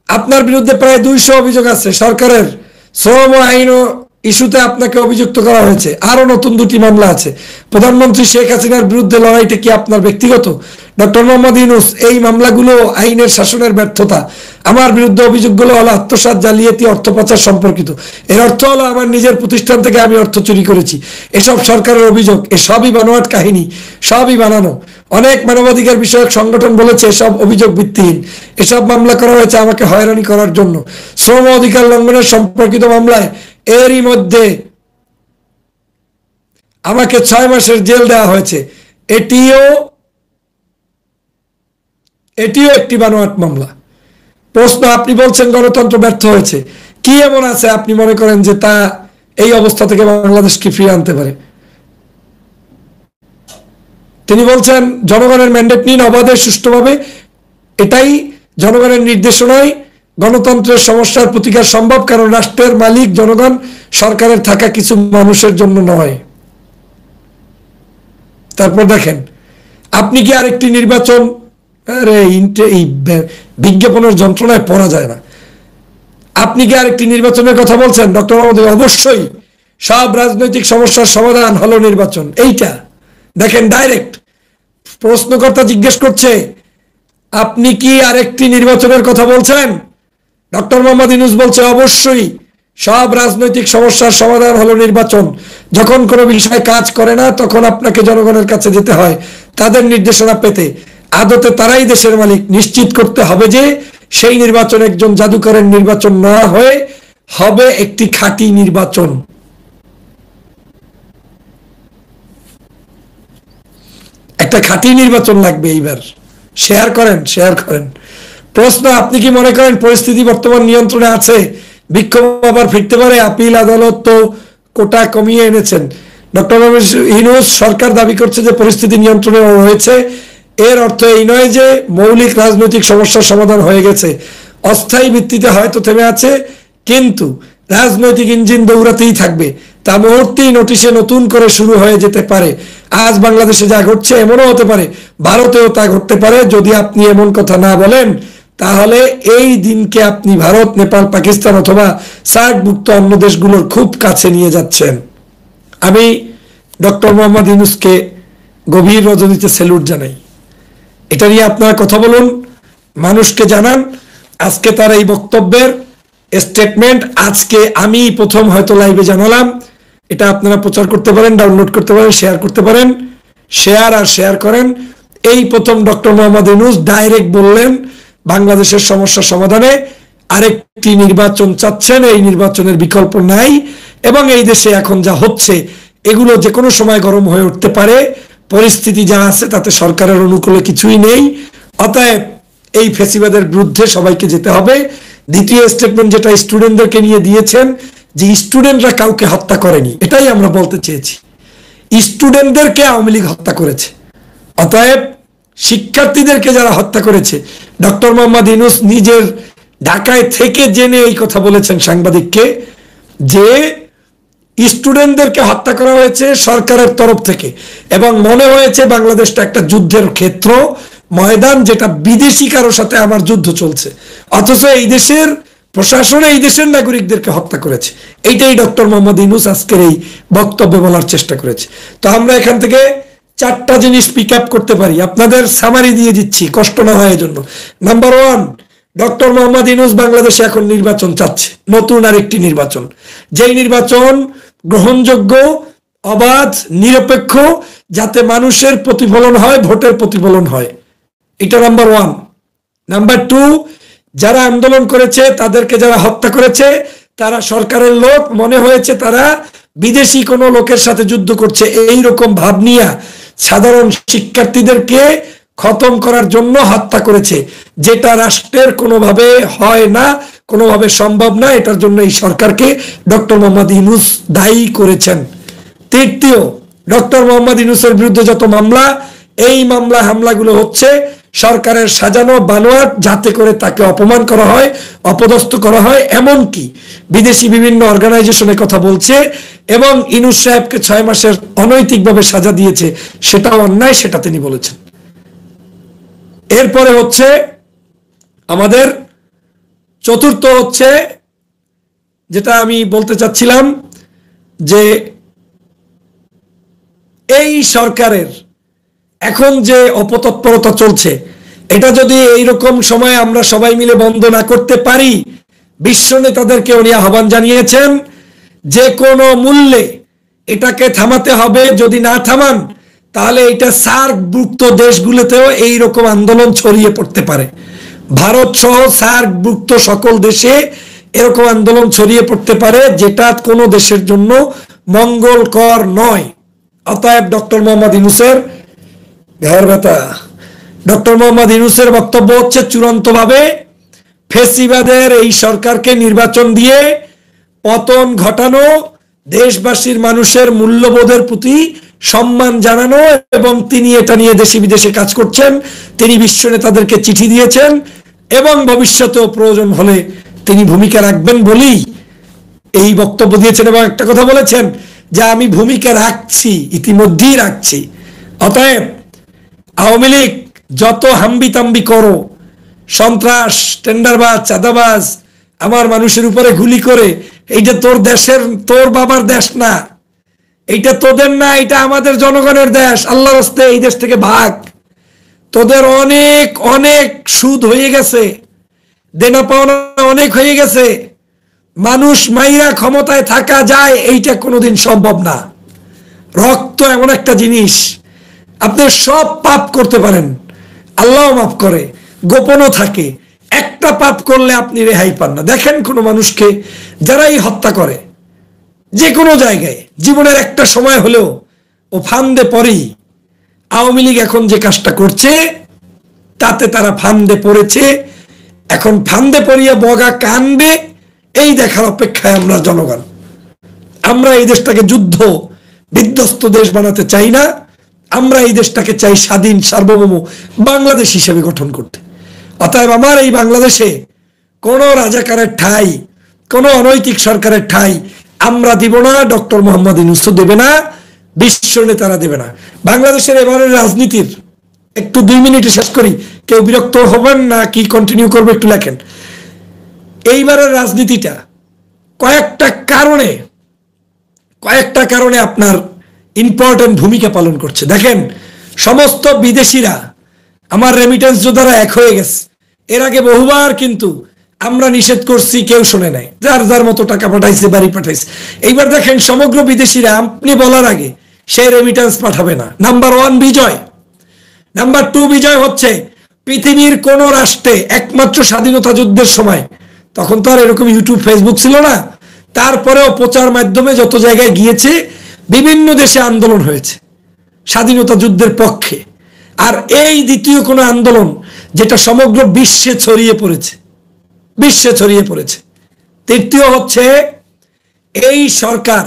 আপনার বিরুদ্ধে প্রায় 200 অভিযোগ আছে। সরকারের শ্রম আইন ও ইস্যুতে আপনাকে অভিযুক্ত করা হয়েছে। আরো নতুন 2টি মামলা আছে। প্রধানমন্ত্রী শেখ হাসিনার বিরুদ্ধে লড়াইটা কি আপনার ব্যক্তিগত? ডক্টর মোহাম্মদ ইউনূস, এই মামলাগুলো আইনের শাসনের ব্যর্থতা। আমার বিরুদ্ধে অভিযোগগুলো হলো আত্মসাৎ, জালিয়াতি, অর্থ পাচার সম্পর্কিত। এর অর্থ হলো আমার নিজের প্রতিষ্ঠান থেকে আমি অর্থ চুরি করেছি। এসব সরকারের অভিযোগ, এসবই বানোয়াট কাহিনী, সবই বানানো। অনেক মানবাধিকার বিষয়ক সংগঠন বলেছে এসব অভিযোগ ভিত্তিহীন। এসব মামলা করা হয়েছে আমাকে হয়রানি করার জন্য। শ্রম অধিকার লঙ্ঘনের সম্পর্কিত মামলায় এরই মধ্যে আমাকে 6 মাসের জেল দেওয়া হয়েছে। এটিও একটি বানোয়াট মামলা। প্রশ্ন, আপনি বলছেন গণতন্ত্র ব্যর্থ হয়েছে, কি এমন আছে আপনি মনে করেন যে তা এই অবস্থা থেকে বাংলাদেশকে ফিরিয়ে আনতে পারে? তিনি বলছেন জনগণের ম্যান্ডেট নিন অবাধে সুষ্ঠুভাবে, এটাই জনগণের নির্দেশনায় গণতন্ত্রের সমস্যার প্রতিকার সম্ভব, কারণ রাষ্ট্রের মালিক জনগণ, সরকারের থাকা কিছু মানুষের জন্য নয়। তারপর দেখেন, আপনি কি আরেকটি নির্বাচন, এই বিজ্ঞাপনের যন্ত্রণায় পড়া যায় না। আপনি কি আরেকটি নির্বাচনের কথা বলছেন? ডক্টর মোহাম্মদ, অবশ্যই সব রাজনৈতিক সমস্যার সমাধান হলো নির্বাচন। এইটা দেখেন ডাইরেক্ট প্রশ্নকর্তা জিজ্ঞেস করছে, আপনি কি আরেকটি নির্বাচনের কথা বলছেন? ডক্টর মোহাম্মদ ইউনূস বলছে অবশ্যই সব রাজনৈতিক সমস্যার সমাধান হলো নির্বাচন। যখন কোনো বিষয় কাজ করে না তখন আপনাকে জনগণের কাছে যেতে হয় তাদের নির্দেশনা পেতে। আদতে তারাই দেশের মালিক। নিশ্চিত করতে হবে যে সেই নির্বাচন একজন জাদুকরের নির্বাচন না হয়ে হবে একটি খাঁটি নির্বাচন। একটা খাঁটি নির্বাচন লাগবে এইবার। শেয়ার করেন। প্রশ্ন, আপনি কি মনে করেন পরিস্থিতি বর্তমান নিয়ন্ত্রণে আছে? বিক্ষোভ আবার ফিরতে পারে? আপিল আদালত তো কোটা কমিয়ে এনেছেন। ডক্টর ইউনূস, সরকার দাবি করছে যে পরিস্থিতি নিয়ন্ত্রণে রয়েছে। এর অর্থ এই নয় যে মৌলিক রাজনৈতিক সমস্যার সমাধান হয়ে গেছে। অস্থায়ী ভিত্তিতে হয়তো থেমে আছে, কিন্তু রাজনৈতিক ইঞ্জিন দৌড়াতেই থাকবে। তা মুহূর্তেই নোটিশে নতুন করে শুরু হয়ে যেতে পারে। আজ বাংলাদেশে যা ঘটছে এমনও হতে পারে ভারতেও তা ঘটতে পারে। যদি আপনি এমন কথা না বলেন তাহলে এই দিনকে আপনি ভারত, নেপাল, পাকিস্তান অথবা সার্কভুক্ত অন্য দেশগুলোর খুব কাছে নিয়ে যাচ্ছেন। আমি ডক্টর মোহাম্মদ ইউনূসকে গভীর রজনীতে স্যালুট জানাই। এটা নিয়ে আপনারা কথা বলুন, মানুষকে জানান। আজকে তার এই বক্তব্যের স্টেটমেন্ট আজকে আমি প্রথম হয়তো লাইভে জানালাম। এটা আপনারা প্রচার করতে পারেন, ডাউনলোড করতে পারেন, শেয়ার করতে পারেন। শেয়ার করেন। এই প্রথম ডক্টর মোহাম্মদ ইউনূস ডাইরেক্ট বললেন বাংলাদেশের সমস্যা সমাধানে আরেকটি নির্বাচন চাচ্ছেন। এই নির্বাচনের বিকল্প নাই এবং এই দেশে এখন যা হচ্ছে এগুলো যে কোনো সময় গরম হয়ে উঠতে পারে। পরিস্থিতি যা আছে তাতে সরকারের অনুকূলে কিছুই নেই। অতএব এই ফ্যাসিবাদের বিরুদ্ধে সবাইকে যেতে হবে। দ্বিতীয় স্টেটমেন্ট যেটা স্টুডেন্টদেরকে নিয়ে দিয়েছেন, যে স্টুডেন্টরা কাউকে হত্যা করেনি, এটাই আমরা বলতে চেয়েছি। স্টুডেন্টদেরকে আওয়ামী লীগ হত্যা করেছে। অতএব শিক্ষার্থীদেরকে যারা হত্যা করেছে, ডক্টর মোহাম্মদ ইউনূস নিজের ঢাকায় থেকে জেনে এই কথা বলেছেন সাংবাদিককে যে স্টুডেন্টদেরকে হত্যা করা হয়েছে সরকারের তরফ থেকে এবং মনে হয়েছে বাংলাদেশটা একটা যুদ্ধের ক্ষেত্র, ময়দান, যেটা বিদেশি কারো সাথে আমার যুদ্ধ চলছে, অথচ এই দেশের প্রশাসন এই দেশের নাগরিকদেরকে হত্যা করেছে। এইটাই ডক্টর মোহাম্মদ ইউনূস আজকের এই বক্তব্যে বলার চেষ্টা করেছে। তো আমরা এখান থেকে 4টা জিনিস পিক আপ করতে পারি, আপনাদের সামারি দিয়ে দিচ্ছি কষ্ট না হয় এজন্য। নাম্বার 1, ডক্টর মোহাম্মদ ইউনূস বাংলাদেশে এখন নির্বাচন চাচ্ছে, নতুন আরেকটি নির্বাচন, যেই নির্বাচন গ্রহণযোগ্য, অবাধ, নিরপেক্ষ, যাতে মানুষের প্রতিফলন হয়, ভোটের প্রতিফলন হয়। এটা নাম্বার ওয়ান। নাম্বার টু, যারা আন্দোলন করেছে তাদেরকে যারা হত্যা করেছে তারা সরকারের লোক, মনে হয়েছে তারা বিদেশি কোনো লোকের সাথে যুদ্ধ করছে, এই রকম ভাব নিয়ে সাধারণ শিক্ষার্থীদেরকে খতম করার জন্য হত্যা করেছে, যেটা রাষ্ট্রের কোনোভাবে হয় না, কোনোভাবে সম্ভব না। এটার জন্য এই সরকারকে ডক্টর মোহাম্মদ ইউনূস দায়ী করেছেন। তৃতীয়, ডক্টর মোহাম্মদ ইউনূসের বিরুদ্ধে যত মামলা, এই মামলা হামলাগুলো হচ্ছে সরকারের সাজানো বানোয়াট, যাতে করে তাকে অপমান করা হয়, অপদস্থ করা হয়। এমনকি বিদেশি বিভিন্ন অর্গানাইজেশনের কথা বলছে এবং ইউনূস সাহেবকে 6 মাসের অনৈতিকভাবে সাজা দিয়েছে, সেটাও অন্যায়, সেটা তিনি বলেছেন। এরপরে হচ্ছে আমাদের চতুর্থ হচ্ছে, যেটা আমি বলতে চাচ্ছিলাম, যে এই সরকারের এখন যে অপতৎপরতা চলছে, এটা যদি এইরকম সময় আমরা সবাই মিলে বন্ধ না করতে পারি, বিশ্ব নেতাদেরকে উনি আহ্বান জানিয়েছেন যে কোনো মূল্যে এটাকে থামাতে হবে। যদি না থামান তাহলে এটা সার্কভুক্ত দেশগুলোতেও এইরকম আন্দোলন ছড়িয়ে পড়তে পারে। ভারত সহ সার্কভুক্ত সকল দেশে এরকম আন্দোলন ছড়িয়ে পড়তে পারে, যেটা কোনো দেশের জন্য মঙ্গলকর নয়। অতএব ডক্টর মোহাম্মদ ইউনূসের ডক্টর মোহাম্মদ ইউনূসের বক্তব্য হচ্ছে চূড়ান্তভাবে ফেসিবাদের এই সরকারকে নির্বাচন দিয়ে পতন ঘটানো, দেশবাসীর মানুষের মূল্যবোধের প্রতি সম্মান জানানো, এবং তিনি এটা নিয়ে দেশে বিদেশে কাজ করছেন। তিনি বিশ্ব নেতাদেরকে চিঠি দিয়েছেন এবং ভবিষ্যতেও প্রয়োজন হলে তিনি ভূমিকা রাখবেন বলেই এই বক্তব্য দিয়েছেন। এবং একটা কথা বলেছেন যে আমি ভূমিকা রাখছি, ইতিমধ্যেই রাখছি। অতএব আওয়ামী লীগ যত হাম্বিতাম্বি করো, সন্ত্রাস, টেন্ডারবাজ, চাঁদাবাজ, আমার মানুষের উপরে গুলি করে, এইটা তোর দেশের, তোর বাবার দেশ না, এইটা তোদের না, এটা আমাদের জনগণের দেশ। আল্লাহর রাস্তায় এই দেশ থেকে ভাগ। তোদের অনেক অনেক সুদ হয়ে গেছে, দেনা পাওনা অনেক হয়ে গেছে, মানুষ মাইরা ক্ষমতায় থাকা যায় এইটা কোনোদিন সম্ভব না। রক্ত এমন একটা জিনিস, আপনি সব পাপ করতে পারেন, আল্লাহ মাফ করে, গোপনও থাকে। একটা পাপ করলে আপনি রেহাই পান না। দেখেন কোনো মানুষকে যারাই হত্যা করে যে কোনো জায়গায়, জীবনের একটা সময় হলেও ও ফান্দে পড়েই। আওয়ামী লীগ এখন যে কাজটা করছে তাতে তারা ফান্দে পড়েছে। এখন ফান্দে পড়িয়া বগা কানবে, এই দেখার অপেক্ষায় আমরা জনগণ। আমরা এই দেশটাকে যুদ্ধ বিধ্বস্ত দেশ বানাতে চাই না। আমরা এই দেশটাকে চাই স্বাধীন সার্বভৌম বাংলাদেশ হিসেবে গঠন করতে। অতএব আমার এই বাংলাদেশে কোনো রাজাকারের ঠাঁই, কোনো অনৈতিক সরকারের ঠাঁই আমরা দিব না, ডক্টর মোহাম্মদ ইউনূস দেবে না, বিশ্ব নেতারা দেবে না। বাংলাদেশের এবারের রাজনীতির একটু 2 মিনিটে শেষ করি, কেউ বিরক্ত হবেন না কি কন্টিনিউ করবে একটু লেখেন। এইবারের রাজনীতিটা কয়েকটা কারণে আপনার ইম্পর্টেন্ট ভূমিকা পালন করছে। দেখেন, সমস্ত বিদেশিরা আমার রেমিটেন্স যোদ্ধারা এক হয়ে গেছে। এর আগে বহুবার কিন্তু আমরা নিষেধ করছি, কেউ শুনে নাই, যার যার মতো টাকা পাঠাইছে, বাড়ি পাঠাইছে। এইবার দেখেন সমগ্র বিদেশিরা আপনি বলার আগে সেই রেমিটেন্স পাঠাবে না। নাম্বার 1 বিজয়। নাম্বার 2 বিজয় হচ্ছে পৃথিবীর কোন রাষ্ট্রে একমাত্র স্বাধীনতা যুদ্ধের সময়, তখন তো আর এরকম ইউটিউব ফেসবুক ছিল না, তারপরেও প্রচার মাধ্যমে যত জায়গায় গিয়েছে বিভিন্ন দেশে আন্দোলন হয়েছে স্বাধীনতা যুদ্ধের পক্ষে। আর এই দ্বিতীয় কোন আন্দোলন যেটা সমগ্র বিশ্বে ছড়িয়ে পড়েছে। তৃতীয় হচ্ছে এই সরকার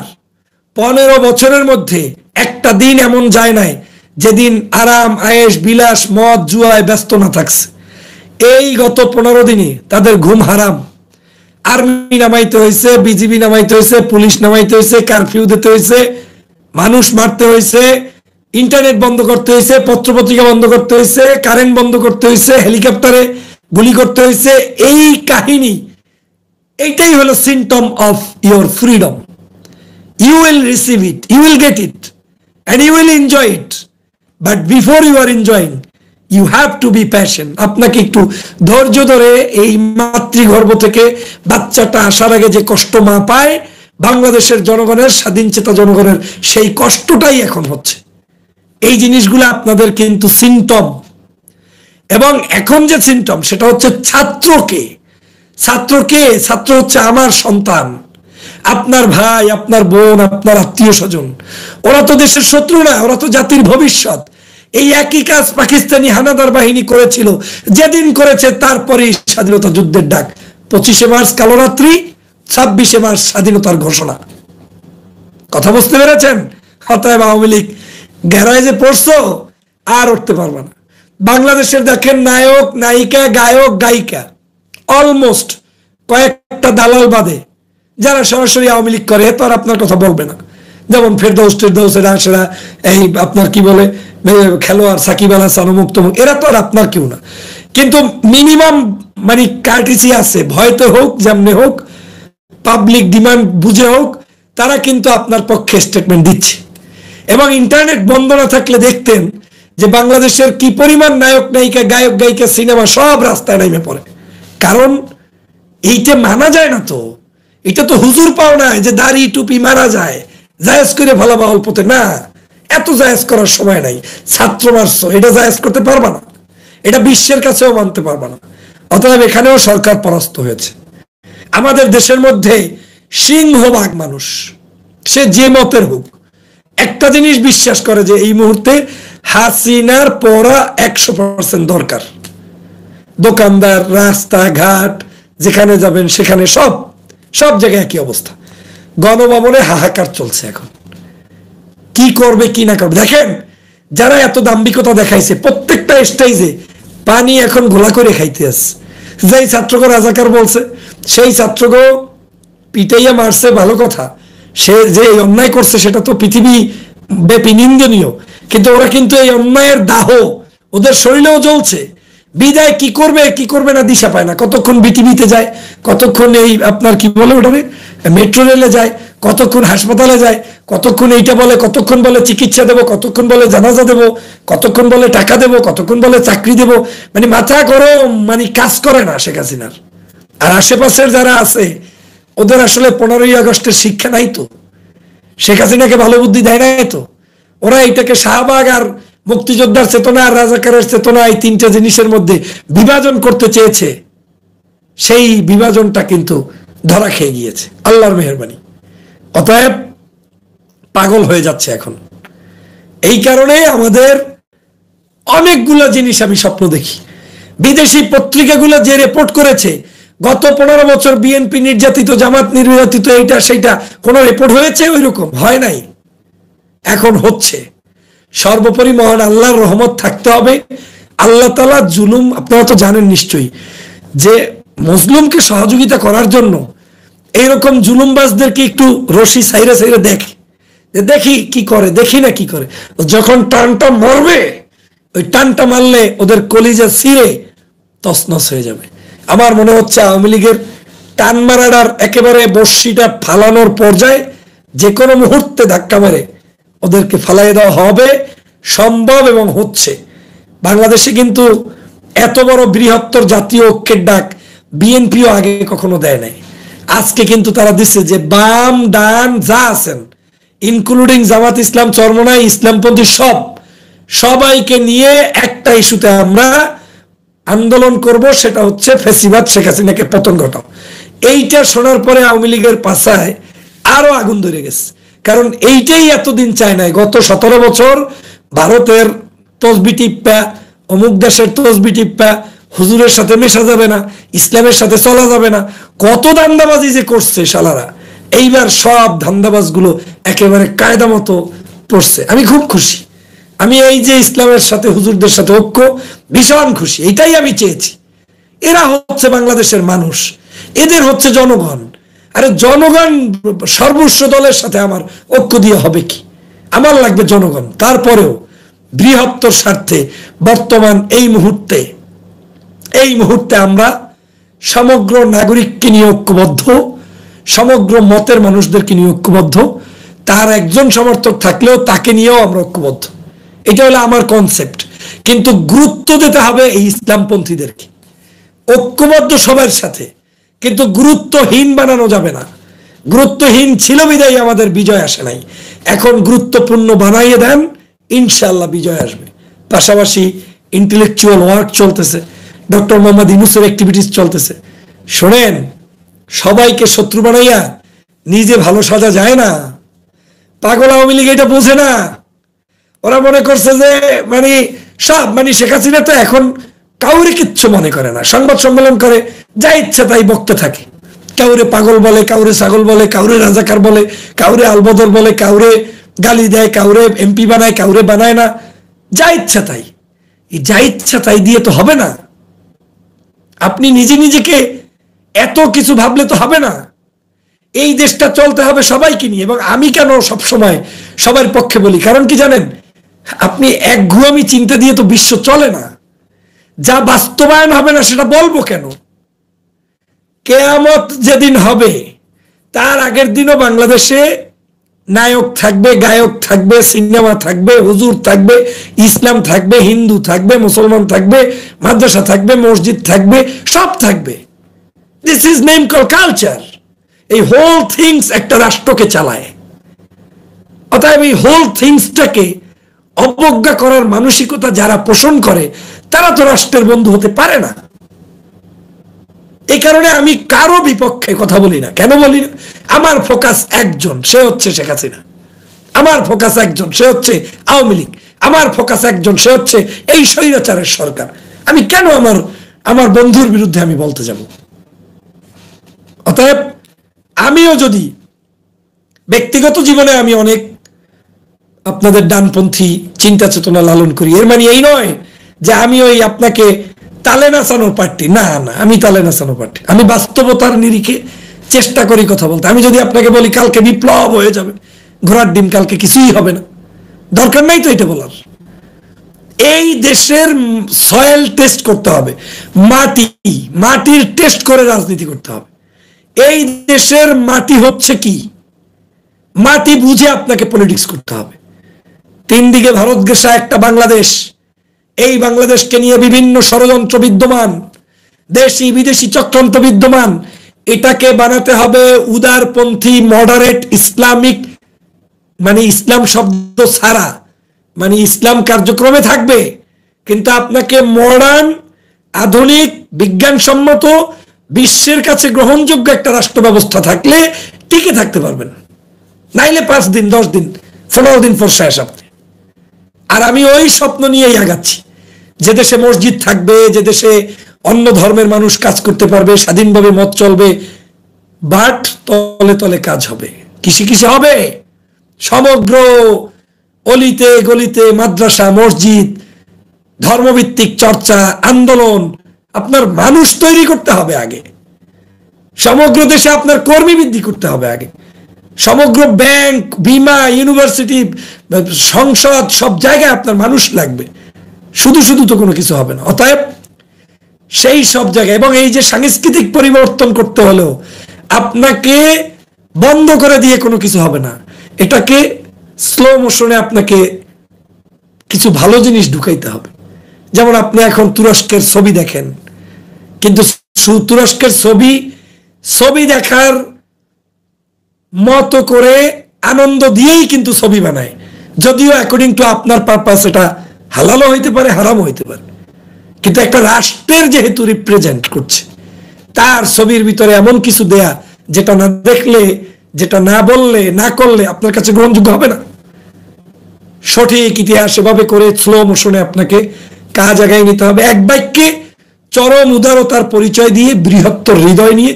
15 বছরের মধ্যে একটা দিন এমন যায় নাই যেদিন আরাম আয়েশ বিলাস মদ জুয়ায় ব্যস্ত না থাকছে। এই গত 15 দিনে তাদের ঘুম হারাম। আর্মি নামাইতে হয়েছে, বিজিবি নামাইতে হয়েছে, পুলিশ নামাইতে হয়েছে, কারফিউ দিতে হয়েছে, মানুষ মারতে হয়েছে, ইন্টারনেট বন্ধ করতে হয়েছে, পত্রপত্রিকা বন্ধ করতে হয়েছে, কারেন্ট বন্ধ করতে হয়েছে, হেলিকপ্টারে গুলি করতে হয়েছে। এই কাহিনী, এইটাই হলো symptom of your freedom. You will receive it, you will get it and you will enjoy it, but before you are enjoying you have to be patient. আপনাকে একটু ধৈর্য ধরে এই মাতৃগর্ভ থেকে বাচ্চাটা আসার আগে যে কষ্ট মা পায়, বাংলাদেশের জনগণের, স্বাধীন চেতা জনগণের সেই কষ্টটাই এখন হচ্ছে। এই জিনিসগুলো আপনাদের কিন্তু সিম্পটম। এবং এখন যে সিমটম সেটা হচ্ছে ছাত্রকে, ছাত্র হচ্ছে আমার সন্তান, আপনার ভাই, আপনার বোন, আপনার আত্মীয় স্বজন। ওরা তো দেশের শত্রু না, ওরা তো জাতির ভবিষ্যৎ। এই একই কাজ পাকিস্তানি হানাদার বাহিনী করেছিল, যেদিন করেছে তারপরে স্বাধীনতা যুদ্ধের ডাক। 25শে মার্চ কালোরাত্রি, 26শে মার্চ স্বাধীনতার ঘোষণা। কথা বুঝতে পেরেছেন? অতএব আওয়ামী লীগ গ্যারাজে পড়ছো, আর উঠতে পারবে না। বাংলাদেশের দেখেন নায়ক, নায়িকা, গায়ক, গায়িকা অলমোস্ট কয়েকটা দালাল বাদে যারা সরাসরি আওয়ামী লীগ করে, তো আর আপনার কথা বলবে না। যেমন ফেরদৌসেরা, সেরা এই আপনার কি বলে খেলোয়াড় সাকিব আল হাসান, মুক্ত, এরা তো আর আপনার কেউ না। কিন্তু মিনিমাম মানে কার্টিসি আছে, ভয়তে হোক, যেমনি হোক, পাবলিক ডিমান্ড বুঝে হোক, তারা কিন্তু আপনার পক্ষে স্টেটমেন্ট দিচ্ছে। এবং ইন্টারনেট বন্ধ না থাকলে দেখতেন যে বাংলাদেশের কি পরিমাণ নায়ক, নায়িকা, গায়ক, গায়িকা, সিনেমা সব রাস্তায় নেমে পড়ে। কারণ এইটা মানা যায় না। তো এটা তো হুজুর পাও না যে দাড়ি টুপি মারা যায়, জায়েজ করে ভালাবা অল্পতে না, এত জায়েজ করার সময় নাই। ছাত্র মারছ, এটা জায়েজ করতে পারবা না, এটা বিশ্বের কাছেও মানতে পারবা না। অতএব এখানেও সরকার পরাস্ত হয়েছে। আমাদের দেশের মধ্যে সিংহভাগ মানুষ, সে যে মতের হোক, একটা জিনিস বিশ্বাস করে যে এই মুহূর্তে হাসিনার পড়া 100% দরকার। দোকানদার, রাস্তাঘাট, যেখানে যাবেন সেখানে সব জায়গায় একই অবস্থা। গণভবনে হাহাকার চলছে এখন, কি করবে কি না করবে। দেখেন যারা এত দাম্ভিকতা দেখাইছে, প্রত্যেকটা স্টেজে পানি এখন ঘোলা করে খাইতে আসছে। যেই ছাত্রকে রাজাকার বলছে, সেই ছাত্রকে পিটাইয়া মারছে, ভালো কথা। সে যে অন্যায় করছে সেটা তো পৃথিবী ব্যাপী নিন্দনীয়, কিন্তু ওরা কিন্তু এই অন্যায়ের দাহ ওদের শরীরেও জ্বলছে। বিদায় কি করবে না দিশা পায় না। কতক্ষণ বিটিভিতে যায়, কতক্ষণ এই আপনার কি বলে ওটারে মেট্রো রেলে যায়, কতক্ষণ হাসপাতালে যায়, কতক্ষণ এইটা বলে, কতক্ষণ বলে চিকিৎসা দেবো, কতক্ষণ বলে জানাজা দেবো, কতক্ষণ বলে টাকা দেবো, কতক্ষণ বলে চাকরি দেবো। মানে মাথা গরম, মানে কাজ করে না শেখ হাসিনার। আর আশেপাশের যারা আছে ওদের আসলে 15ই আগস্টের শিক্ষা নাই তো, শেখ হাসিনাকে ভালো বুদ্ধি দেয় নাই তো। ওরা এইটাকে শাহবাগ আর মুক্তিযোদ্ধার চেতনা আর রাজাকারের চেতনা, এই তিনটা জিনিসের মধ্যে বিভাজন করতে চেয়েছে। সেই বিভাজনটা কিন্তু ধরা খেয়ে গিয়েছে, আল্লাহর মেহেরবানি। অতএব পাগল হয়ে যাচ্ছে এখন। এই কারণে আমাদের অনেকগুলো জিনিস আমি স্বপ্ন দেখি। বিদেশি পত্রিকাগুলো যে রিপোর্ট করেছে, গত 15 বছর বিএনপি নির্যাতিত, জামাত নির্যাতিত, এইটা সেইটা, কোনো রিপোর্ট হয়েছে? ওই রকম হয় নাই, এখন হচ্ছে। সর্বোপরি মহান আল্লাহর রহমত থাকতে হবে। আল্লাহ তাআলা জুলুম, আপনারা তো জানেন নিশ্চয়ই, যে মজলুমকে সহযোগিতা করার জন্য এইরকম জুলুমবাজদেরকে একটু রশি সাইরে সাইরে দেখি কি করে, দেখি না কি করে। যখন টানটা মরবে, ওই টানটা মারলে ওদের কলিজা ছিঁড়ে তছনছ হয়ে যাবে। আমার মনে হচ্ছে আওয়ামী লীগের টান মারাটার একেবারে বর্ষিটা ফালানোর পর্যায়ে যে কোনো মুহূর্তে ধাক্কা মেরে ওদেরকে ফালাই দেওয়া হবে, সম্ভব এবং হচ্ছে। বাংলাদেশে কিন্তু এত বড় বৃহত্তর জাতীয় ঐক্যের ডাক বিএনপিও আগে কখনো দেয় নাই। আজকে কিন্তু তারা দিচ্ছে যে বাম ডান যা আছেন, ইনক্লুডিং জামাত ইসলাম, চরমনাই, ইসলামপন্থী সবাইকে নিয়ে একটা ইস্যুতে আমরা আন্দোলন করব, সেটা হচ্ছে ফ্যাসিবাদ, শেখ হাসিনাকে পতন ঘটাও। এইটা শোনার পরে আওয়ামী লীগের পাছায় আরো আগুন ধরে গেছে। কারণ এইটাই এতদিন চায় নাই। গত 17 বছর ভারতের তসবি টিপ্পা, অমুক দেশের তসবি টিপ্পা, হুজুরের সাথে মেশা যাবে না, ইসলামের সাথে চলা যাবে না, কত ধান্দাবাজি যে করছে শালারা। এইবার সব ধান্দাবাজগুলো একেবারে কায়দা মতো পড়ছে। আমি খুব খুশি। আমি এই যে ইসলামের সাথে হুজুরদের সাথে ঐক্য, ভীষণ খুশি। এটাই আমি চেয়েছি। এরা হচ্ছে বাংলাদেশের মানুষ, এদের হচ্ছে জনগণ। আরে জনগণ সর্বস্ব দলের সাথে আমার ঐক্য দিয়ে হবে কি? আমার লাগবে জনগণ। তারপরেও বৃহত্তর স্বার্থে বর্তমান এই মুহূর্তে আমরা সমগ্র নাগরিককে নিয়ে ঐক্যবদ্ধ, সমগ্র মতের মানুষদেরকে নিয়ে ঐক্যবদ্ধ। তার একজন সমর্থক থাকলেও তাকে নিয়েও আমরা ঐক্যবদ্ধ। এটা হলো আমার কনসেপ্ট। কিন্তু গুরুত্ব দিতে হবে এই ইসলামপন্থীদেরকে। ঐক্যবদ্ধ সবার সাথে, কিন্তু গুরুত্বহীন বানানো যাবে না। গুরুত্বহীন ছিল বিদায় আমাদের বিজয় আসে নাই। এখন গুরুত্বপূর্ণ বানাইয়ে দেন, ইনশাআল্লাহ বিজয় আসবে। পাশাপাশি ইন্টেলেকচুয়াল ওয়ার্ক চলতেছে, ডক্টর মোহাম্মদ ইউনূসের অ্যাক্টিভিটিস চলতেছে। শোনেন, সবাইকে শত্রু বানাইয়া নিজে ভালো সাজা যায় না। পাগল আওয়ামী লীগ এটা বোঝে না। ওরা মনে করছে যে সব শেখ হাসিনা তো এখন কাউরে কিচ্ছু মনে করে না, সংবাদ সম্মেলন করে যা ইচ্ছা তাই বকতে থাকে। কাউরে পাগল বলে, কাউরে ছাগল বলে, কাউরে রাজাকার বলে, কাউরে আলবদর বলে, কাউরে গালি দেয়, কাউরে এমপি বানায়, কাউরে বানায় না, যা ইচ্ছা তাই। এই যা ইচ্ছা তাই দিয়ে তো হবে না। আপনি নিজে নিজেকে এত কিছু ভাবলে তো হবে না। এই দেশটা চলতে হবে সবাইকে নিয়ে। এবং আমি কেন সবসময় সবার পক্ষে বলি, কারণ কি জানেন, আপনি একঘুয়ামি চিন্তা দিয়ে তো বিশ্ব চলে না। যা বাস্তবায়ন হবে না সেটা বলবো কেন? কিয়ামত যেদিন হবে তার আগের দিনও বাংলাদেশে নায়ক থাকবে, গায়ক থাকবে, সিনেমা থাকবে, হুজুর থাকবে, ইসলাম থাকবে, হিন্দু থাকবে, মুসলমান থাকবে, মাদ্রাসা থাকবে, মসজিদ থাকবে, সব থাকবে। This is name call culture. এই হোল থিংস একটা রাষ্ট্রকে চালায়। অতএব এই হোল থিংসটাকে অবজ্ঞা করার মানসিকতা যারা পোষণ করে তারা তো রাষ্ট্রের বন্ধু হতে পারে না। এই কারণে আমি কারো বিপক্ষে কথা বলি না। কেন বলি না? আমার ফোকাস একজন, সে হচ্ছে শেখ হাসিনা। আমার ফোকাস একজন, সে হচ্ছে আওয়ামী লীগ। আমার ফোকাস একজন, সে হচ্ছে এই স্বৈরাচারের সরকার। আমি কেন আমার বন্ধুর বিরুদ্ধে আমি বলতে যাব? অতএব আমিও যদি ব্যক্তিগত জীবনে আমি অনেক আপনাদের ডানপন্থী চিন্তা চেতনা লালন করি, এর মানে এই নয় যে আমি ওই আপনাকে তালে নাচানোর পার্টি। না না, আমি তালে নাচানোর পার্টি। আমি বাস্তবতার নিরিখে চেষ্টা করি কথা বলতে। আমি যদি আপনাকে বলি কালকে বিপ্লব হয়ে যাবে, ঘোড়ার ডিম, কালকে কিছুই হবে না, দরকার নাই তো এটা বলার। এই দেশের সয়েল টেস্ট করতে হবে, মাটির টেস্ট করে রাজনীতি করতে হবে। এই দেশের মাটি হচ্ছে কি, মাটি বুঝে আপনাকে পলিটিক্স করতে হবে। 3 দিকে ভারত ঘেঁষা একটা বাংলাদেশ, এই বাংলাদেশকে নিয়ে বিভিন্ন ষড়যন্ত্র বিদ্যমান, দেশি বিদেশি চক্রান্ত বিদ্যমান। এটাকে বানাতে হবে উদারপন্থী, মডারেট, ইসলামিক, ইসলাম শব্দ ছাড়া, ইসলাম কার্যক্রমে থাকবে, কিন্তু আপনাকে মডার্ন, আধুনিক, বিজ্ঞানসম্মত, বিশ্বের কাছে গ্রহণযোগ্য একটা রাষ্ট্র ব্যবস্থা থাকলে টিকে থাকতে পারবেন। নাইলে 5 দিন, 10 দিন, 15 দিন পর শেষ আপনি। আর আমি ওই স্বপ্ন নিয়েই আগাচ্ছি, যে দেশে মসজিদ থাকবে, যে দেশে অন্য ধর্মের মানুষ কাজ করতে পারবে, স্বাধীনভাবে মত চলবে, বাট তলে তলে কাজ হবে। কিসে কিসে হবে? সমগ্র অলিতে গলিতে মাদ্রাসা, মসজিদ, ধর্মভিত্তিক চর্চা, আন্দোলন। আপনার মানুষ তৈরি করতে হবে আগে। সমগ্র দেশে আপনার কর্মী বৃদ্ধি করতে হবে আগে। সমগ্র ব্যাংক, বিমা, ইউনিভার্সিটি, সংসদ, সব জায়গায় আপনার মানুষ লাগবে। শুধু শুধু তো কোনো কিছু হবে না। অতএব সেই সব জায়গায়, এবং এই যে সাংস্কৃতিক পরিবর্তন করতে হলেও আপনাকে বন্ধ করে দিয়ে কোনো কিছু হবে না। এটাকে স্লো মোশনে আপনাকে কিছু ভালো জিনিস ঢুকাইতে হবে। যেমন আপনি এখন তুরস্কের ছবি দেখেন, কিন্তু তুরস্কের ছবি দেখার মতো করে আনন্দ দিয়েই কিন্তু ছবি বানায়, যদিও অ্যাকর্ডিং টু আপনার পারপাস এটা হালালও হইতে পারে, হারামও হইতে পারে। কিন্তু একটা রাষ্ট্রের যেহেতু রিপ্রেজেন্ট করছে, তার ছবির ভিতরে এমন কিছু দেয়া যেটা না দেখলে, যেটা না বললে, না করলে আপনার কাছে গ্রহণযোগ্য হবে না। সঠিক ইতিহাস এভাবে করে স্লো মোশনে আপনাকে কাজ আগায় নিতে হবে। এক বাক্যে চরম উদারতার পরিচয় দিয়ে, বৃহত্তর হৃদয় নিয়ে,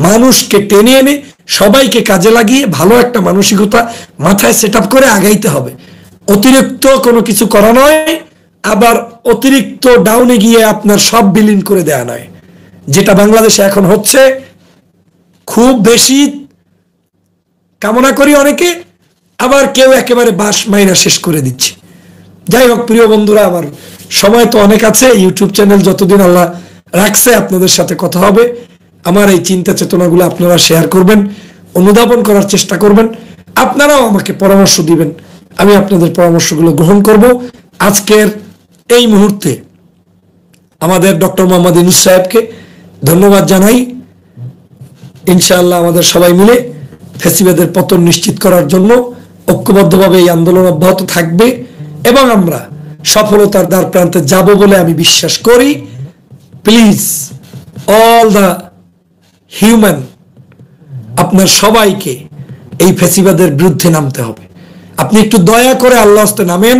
মানুষকে টেনে এনে সবাইকে কাজে লাগিয়ে ভালো একটা মানসিকতা মাথায় সেট আপ করে আগাইতে হবে। অতিরিক্ত কোনো কিছু করা নয়, আবার অতিরিক্ত ডাউনে গিয়ে আপনার সব বিলীন করে দেয়া নয়, যেটা বাংলাদেশে এখন হচ্ছে। খুব বেশি কামনা করি অনেকে, আবার কেউ একেবারে বাস মাইরা শেষ করে দিচ্ছে। যাই হোক প্রিয় বন্ধুরা, আমার সময় তো অনেক আছে। ইউটিউব চ্যানেল যতদিন আল্লাহ রাখছে আপনাদের সাথে কথা হবে। আমার এই চিন্তা চেতনাগুলো আপনারা শেয়ার করবেন, অনুধাবন করার চেষ্টা করবেন। আপনারাও আমাকে পরামর্শ দিবেন, আমি আপনাদের পরামর্শগুলো গ্রহণ করব। আজকের এই মুহূর্তে আমাদের ডক্টর মোহাম্মদ ইউনূস সাহেবকে ধন্যবাদ জানাই। ইনশাআল্লাহ আমাদের সবাই মিলে ফ্যাসিবাদের পতন নিশ্চিত করার জন্য ঐক্যবদ্ধভাবে এই আন্দোলন অব্যাহত থাকবে, এবং আমরা সফলতার দ্বার প্রান্তে যাব বলে আমি বিশ্বাস করি। প্লিজ অল দ্য হিউম্যান, আপনার সবাইকে এই ফ্যাসিবাদের বিরুদ্ধে নামতে হবে। আপনি একটু দয়া করে আল্লাহর হস্তে নামেন।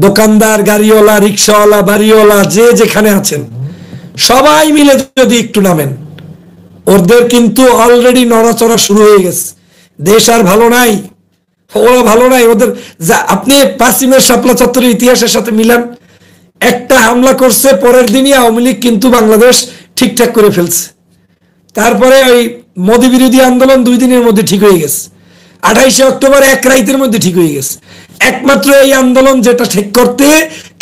দোকানদার, গাড়িওয়ালা, রিক্সাওয়ালা, বাড়িওয়ালা, যে যেখানে আছেন সবাই মিলে যদি একটু নামেন। ওদের কিন্তু অলরেডি নড়াচড়া শুরু হয়ে গেছে। দেশ আর ভালো নাই, ওরা ভালো নাই ওদের। আপনি 5ই মে শাপলা চত্বরের ইতিহাসের সাথে মিলান। একটা হামলা করছে, পরের দিনই আওয়ামী লীগ কিন্তু বাংলাদেশ ঠিকঠাক করে ফেলছে। তারপরে ওই মোদী বিরোধী আন্দোলন 2 দিনের মধ্যে ঠিক হয়ে গেছে। 28শে অক্টোবর 1 রাতের মধ্যে ঠিক হয়ে গেছে। একমাত্র এই আন্দোলন যেটা ঠিক করতে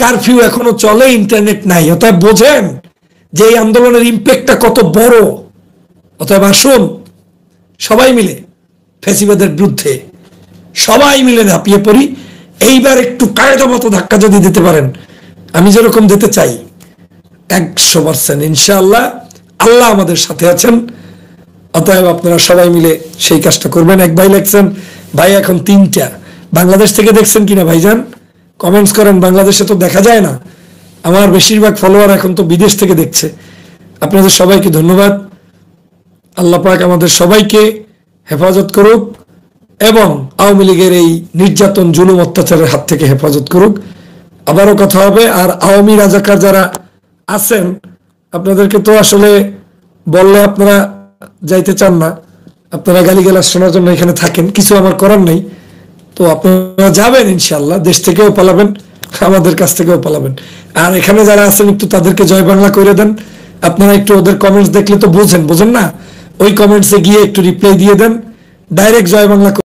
কারফিউ এখনো চলে, ইন্টারনেট নাই। অতএব বোঝেন যে এই আন্দোলনের ইম্প্যাক্টটা কত বড়। অতএব আসুন সবাই মিলে ফ্যাসিবাদের বিরুদ্ধে সবাই মিলে ঝাঁপিয়ে পড়ি। এইবার একটু কায়দা মতো ধাক্কা যদি দিতে পারেন, আমি যেরকম দিতে চাই, 100% ইনশাআল্লাহ আল্লাহ আমাদের সাথে আছেন। অতএব আপনারা সবাই মিলে সেই কাজটা করবেন। এক ভাই লিখছেন, ভাই এখন 3টা, বাংলাদেশ থেকে দেখছেন কিনা ভাইজান কমেন্টস করেন। বাংলাদেশে তো দেখা যায় না, আমার বেশিরভাগ ফলোয়ার এখন তো বিদেশ থেকে দেখছে। আপনাদের সবাইকে ধন্যবাদ। আল্লাহ পাক আমাদের সবাইকে হেফাজত করুক এবং আওয়ামী লীগের এই নির্যাতন, জুলুম, অত্যাচারের হাত থেকে হেফাজত করুক। আবারও কথা হবে। আর আওয়ামী রাজাকার যারা আছেন, আপনাদেরকে তো আসলে বললে আপনারা যাইতে চান না, আপনারা গালিগালাজ শোনার জন্য এখানে থাকেন, কিছু আমার করার নেই। তো আপনারা যাবেন ইনশাআল্লাহ, দেশ থেকেও পালাবেন, আমাদের কাছ থেকেও পালাবেন। আর এখানে যারা আছেন একটু তাদেরকে জয় বাংলা করে দেন। আপনারা একটু ওদের কমেন্টস দেখলে তো বোঝেন না, ওই কমেন্টসে গিয়ে একটু রিপ্লাই দিয়ে দেন, ডাইরেক্ট জয় বাংলা।